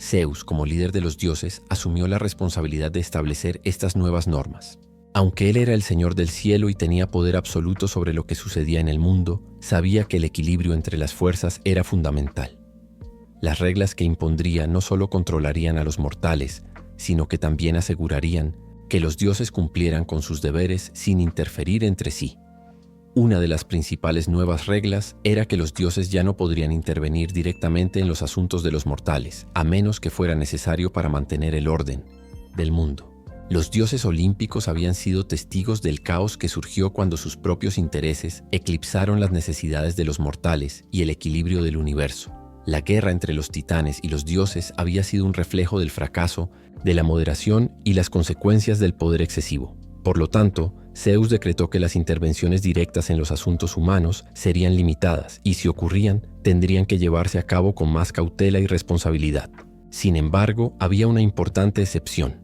Zeus, como líder de los dioses, asumió la responsabilidad de establecer estas nuevas normas. Aunque él era el señor del cielo y tenía poder absoluto sobre lo que sucedía en el mundo, sabía que el equilibrio entre las fuerzas era fundamental. Las reglas que impondría no solo controlarían a los mortales, sino que también asegurarían que los dioses cumplieran con sus deberes sin interferir entre sí. Una de las principales nuevas reglas era que los dioses ya no podrían intervenir directamente en los asuntos de los mortales, a menos que fuera necesario para mantener el orden del mundo. Los dioses olímpicos habían sido testigos del caos que surgió cuando sus propios intereses eclipsaron las necesidades de los mortales y el equilibrio del universo. La guerra entre los titanes y los dioses había sido un reflejo del fracaso, de la moderación y las consecuencias del poder excesivo. Por lo tanto, Zeus decretó que las intervenciones directas en los asuntos humanos serían limitadas y, si ocurrían, tendrían que llevarse a cabo con más cautela y responsabilidad. Sin embargo, había una importante excepción.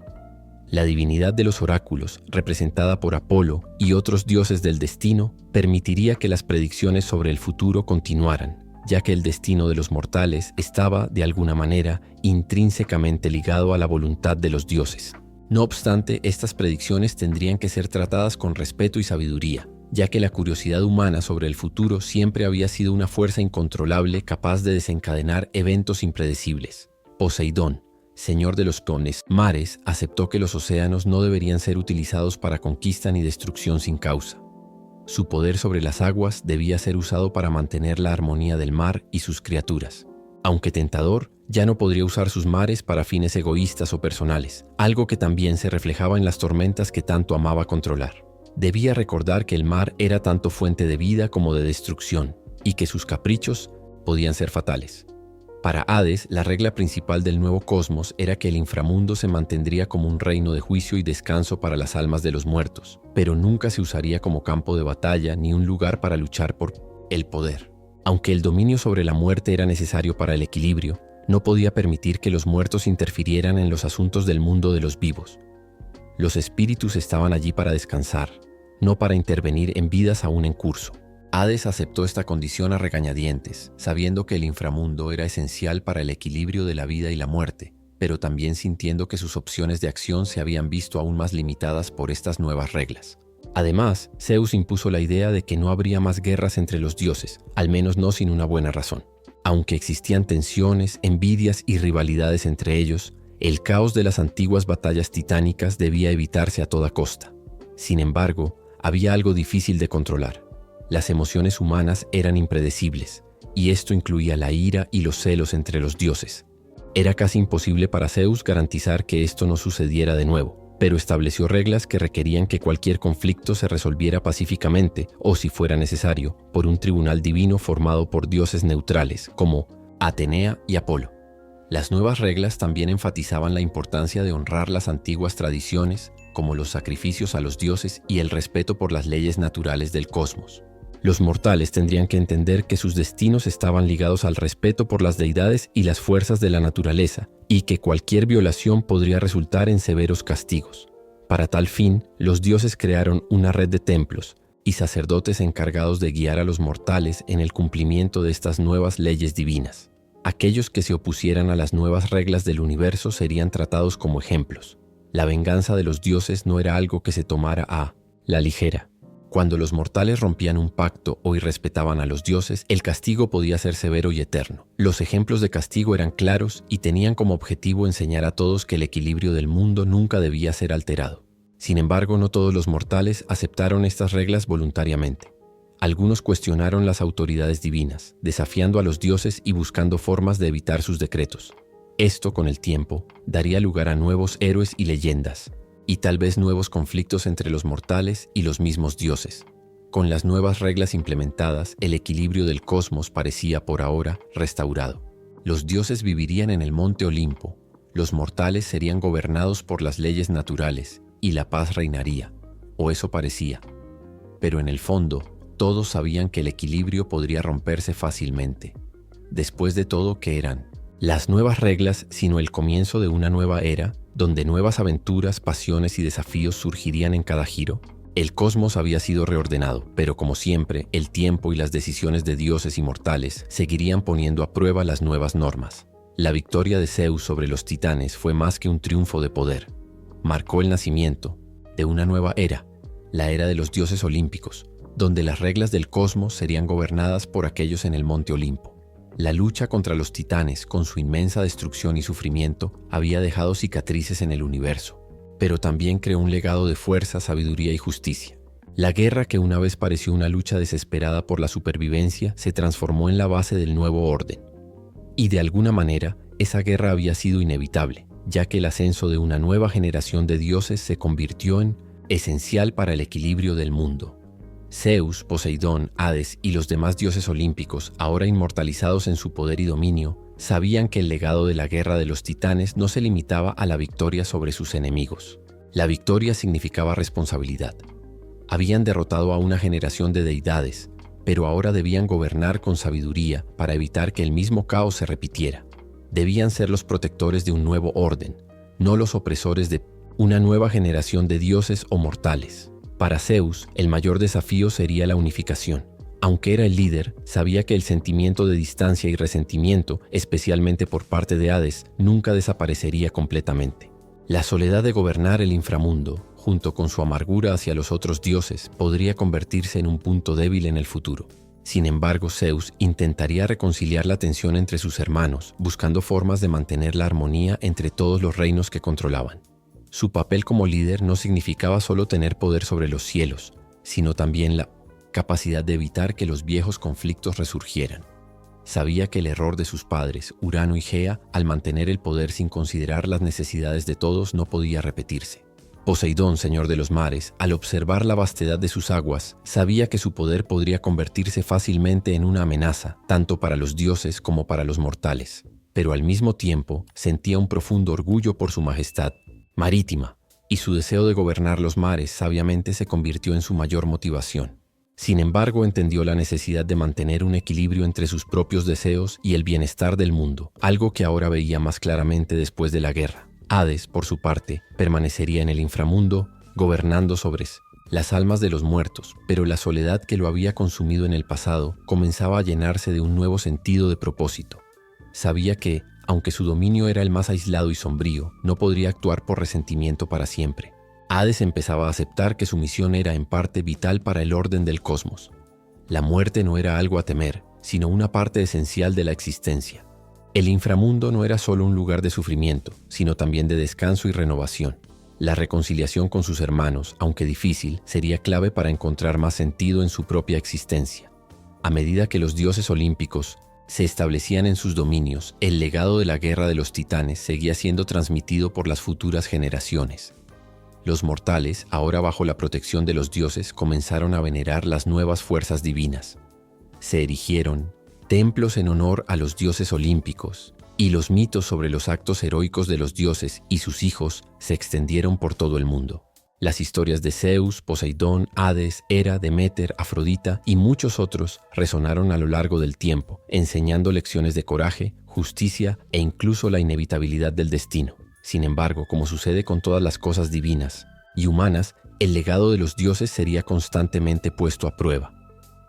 La divinidad de los oráculos, representada por Apolo y otros dioses del destino, permitiría que las predicciones sobre el futuro continuaran, ya que el destino de los mortales estaba, de alguna manera, intrínsecamente ligado a la voluntad de los dioses. No obstante, estas predicciones tendrían que ser tratadas con respeto y sabiduría, ya que la curiosidad humana sobre el futuro siempre había sido una fuerza incontrolable capaz de desencadenar eventos impredecibles. Poseidón, señor de los mares, aceptó que los océanos no deberían ser utilizados para conquista ni destrucción sin causa. Su poder sobre las aguas debía ser usado para mantener la armonía del mar y sus criaturas. Aunque tentador, ya no podría usar sus mares para fines egoístas o personales, algo que también se reflejaba en las tormentas que tanto amaba controlar. Debía recordar que el mar era tanto fuente de vida como de destrucción, y que sus caprichos podían ser fatales. Para Hades, la regla principal del nuevo cosmos era que el inframundo se mantendría como un reino de juicio y descanso para las almas de los muertos, pero nunca se usaría como campo de batalla ni un lugar para luchar por el poder. Aunque el dominio sobre la muerte era necesario para el equilibrio, no podía permitir que los muertos interfirieran en los asuntos del mundo de los vivos. Los espíritus estaban allí para descansar, no para intervenir en vidas aún en curso. Hades aceptó esta condición a regañadientes, sabiendo que el inframundo era esencial para el equilibrio de la vida y la muerte, pero también sintiendo que sus opciones de acción se habían visto aún más limitadas por estas nuevas reglas. Además, Zeus impuso la idea de que no habría más guerras entre los dioses, al menos no sin una buena razón. Aunque existían tensiones, envidias y rivalidades entre ellos, el caos de las antiguas batallas titánicas debía evitarse a toda costa. Sin embargo, había algo difícil de controlar. Las emociones humanas eran impredecibles, y esto incluía la ira y los celos entre los dioses. Era casi imposible para Zeus garantizar que esto no sucediera de nuevo, pero estableció reglas que requerían que cualquier conflicto se resolviera pacíficamente, o si fuera necesario, por un tribunal divino formado por dioses neutrales, como Atenea y Apolo. Las nuevas reglas también enfatizaban la importancia de honrar las antiguas tradiciones, como los sacrificios a los dioses y el respeto por las leyes naturales del cosmos. Los mortales tendrían que entender que sus destinos estaban ligados al respeto por las deidades y las fuerzas de la naturaleza, y que cualquier violación podría resultar en severos castigos. Para tal fin, los dioses crearon una red de templos y sacerdotes encargados de guiar a los mortales en el cumplimiento de estas nuevas leyes divinas. Aquellos que se opusieran a las nuevas reglas del universo serían tratados como ejemplos. La venganza de los dioses no era algo que se tomara a la ligera. Cuando los mortales rompían un pacto o irrespetaban a los dioses, el castigo podía ser severo y eterno. Los ejemplos de castigo eran claros y tenían como objetivo enseñar a todos que el equilibrio del mundo nunca debía ser alterado. Sin embargo, no todos los mortales aceptaron estas reglas voluntariamente. Algunos cuestionaron las autoridades divinas, desafiando a los dioses y buscando formas de evitar sus decretos. Esto, con el tiempo, daría lugar a nuevos héroes y leyendas, y tal vez nuevos conflictos entre los mortales y los mismos dioses. Con las nuevas reglas implementadas, el equilibrio del cosmos parecía por ahora restaurado. Los dioses vivirían en el monte Olimpo, los mortales serían gobernados por las leyes naturales y la paz reinaría, o eso parecía. Pero en el fondo, todos sabían que el equilibrio podría romperse fácilmente. Después de todo, ¿qué eran? Las nuevas reglas, sino el comienzo de una nueva era, donde nuevas aventuras, pasiones y desafíos surgirían en cada giro. El cosmos había sido reordenado, pero como siempre, el tiempo y las decisiones de dioses y mortales seguirían poniendo a prueba las nuevas normas. La victoria de Zeus sobre los titanes fue más que un triunfo de poder. Marcó el nacimiento de una nueva era, la era de los dioses olímpicos, donde las reglas del cosmos serían gobernadas por aquellos en el monte Olimpo. La lucha contra los titanes, con su inmensa destrucción y sufrimiento, había dejado cicatrices en el universo, pero también creó un legado de fuerza, sabiduría y justicia. La guerra, que una vez pareció una lucha desesperada por la supervivencia, se transformó en la base del nuevo orden. Y de alguna manera, esa guerra había sido inevitable, ya que el ascenso de una nueva generación de dioses se convirtió en esencial para el equilibrio del mundo. Zeus, Poseidón, Hades y los demás dioses olímpicos, ahora inmortalizados en su poder y dominio, sabían que el legado de la guerra de los titanes no se limitaba a la victoria sobre sus enemigos. La victoria significaba responsabilidad. Habían derrotado a una generación de deidades, pero ahora debían gobernar con sabiduría para evitar que el mismo caos se repitiera. Debían ser los protectores de un nuevo orden, no los opresores de una nueva generación de dioses o mortales. Para Zeus, el mayor desafío sería la unificación. Aunque era el líder, sabía que el sentimiento de distancia y resentimiento, especialmente por parte de Hades, nunca desaparecería completamente. La soledad de gobernar el inframundo, junto con su amargura hacia los otros dioses, podría convertirse en un punto débil en el futuro. Sin embargo, Zeus intentaría reconciliar la tensión entre sus hermanos, buscando formas de mantener la armonía entre todos los reinos que controlaban. Su papel como líder no significaba solo tener poder sobre los cielos, sino también la capacidad de evitar que los viejos conflictos resurgieran. Sabía que el error de sus padres, Urano y Gea, al mantener el poder sin considerar las necesidades de todos, no podía repetirse. Poseidón, señor de los mares, al observar la vastedad de sus aguas, sabía que su poder podría convertirse fácilmente en una amenaza, tanto para los dioses como para los mortales. Pero al mismo tiempo, sentía un profundo orgullo por su majestad marítima, y su deseo de gobernar los mares sabiamente se convirtió en su mayor motivación. Sin embargo, entendió la necesidad de mantener un equilibrio entre sus propios deseos y el bienestar del mundo, algo que ahora veía más claramente después de la guerra. Hades, por su parte, permanecería en el inframundo, gobernando sobre las almas de los muertos, pero la soledad que lo había consumido en el pasado comenzaba a llenarse de un nuevo sentido de propósito. Sabía que, aunque su dominio era el más aislado y sombrío, no podría actuar por resentimiento para siempre. Hades empezaba a aceptar que su misión era en parte vital para el orden del cosmos. La muerte no era algo a temer, sino una parte esencial de la existencia. El inframundo no era solo un lugar de sufrimiento, sino también de descanso y renovación. La reconciliación con sus hermanos, aunque difícil, sería clave para encontrar más sentido en su propia existencia. A medida que los dioses olímpicos se establecían en sus dominios, el legado de la guerra de los titanes seguía siendo transmitido por las futuras generaciones. Los mortales, ahora bajo la protección de los dioses, comenzaron a venerar las nuevas fuerzas divinas. Se erigieron templos en honor a los dioses olímpicos, y los mitos sobre los actos heroicos de los dioses y sus hijos se extendieron por todo el mundo. Las historias de Zeus, Poseidón, Hades, Hera, Deméter, Afrodita y muchos otros resonaron a lo largo del tiempo, enseñando lecciones de coraje, justicia e incluso la inevitabilidad del destino. Sin embargo, como sucede con todas las cosas divinas y humanas, el legado de los dioses sería constantemente puesto a prueba.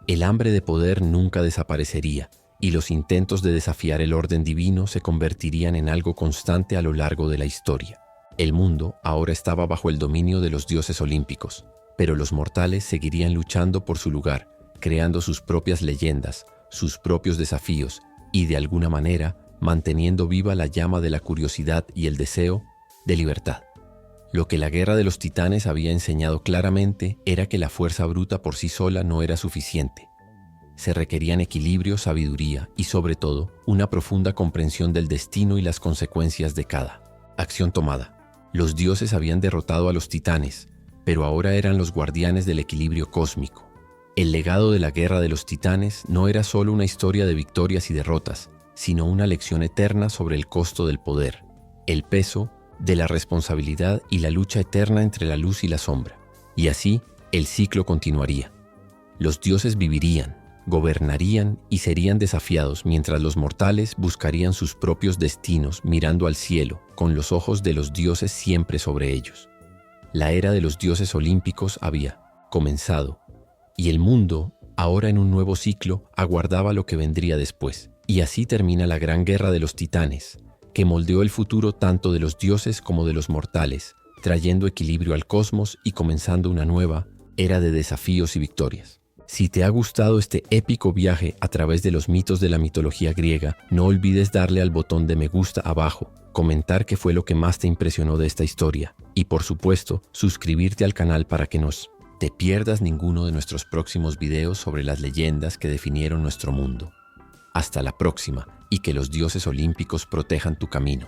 El hambre de poder nunca desaparecería, y los intentos de desafiar el orden divino se convertirían en algo constante a lo largo de la historia. El mundo ahora estaba bajo el dominio de los dioses olímpicos, pero los mortales seguirían luchando por su lugar, creando sus propias leyendas, sus propios desafíos y, de alguna manera, manteniendo viva la llama de la curiosidad y el deseo de libertad. Lo que la Guerra de los Titanes había enseñado claramente era que la fuerza bruta por sí sola no era suficiente. Se requerían equilibrio, sabiduría y, sobre todo, una profunda comprensión del destino y las consecuencias de cada acción tomada. Los dioses habían derrotado a los titanes, pero ahora eran los guardianes del equilibrio cósmico. El legado de la Guerra de los Titanes no era solo una historia de victorias y derrotas, sino una lección eterna sobre el costo del poder, el peso de la responsabilidad y la lucha eterna entre la luz y la sombra. Y así, el ciclo continuaría. Los dioses vivirían, gobernarían y serían desafiados, mientras los mortales buscarían sus propios destinos mirando al cielo, con los ojos de los dioses siempre sobre ellos. La era de los dioses olímpicos había comenzado, y el mundo, ahora en un nuevo ciclo, aguardaba lo que vendría después. Y así termina la gran guerra de los titanes, que moldeó el futuro tanto de los dioses como de los mortales, trayendo equilibrio al cosmos y comenzando una nueva era de desafíos y victorias. Si te ha gustado este épico viaje a través de los mitos de la mitología griega, no olvides darle al botón de me gusta abajo, comentar qué fue lo que más te impresionó de esta historia y, por supuesto, suscribirte al canal para que no te pierdas ninguno de nuestros próximos videos sobre las leyendas que definieron nuestro mundo. Hasta la próxima y que los dioses olímpicos protejan tu camino.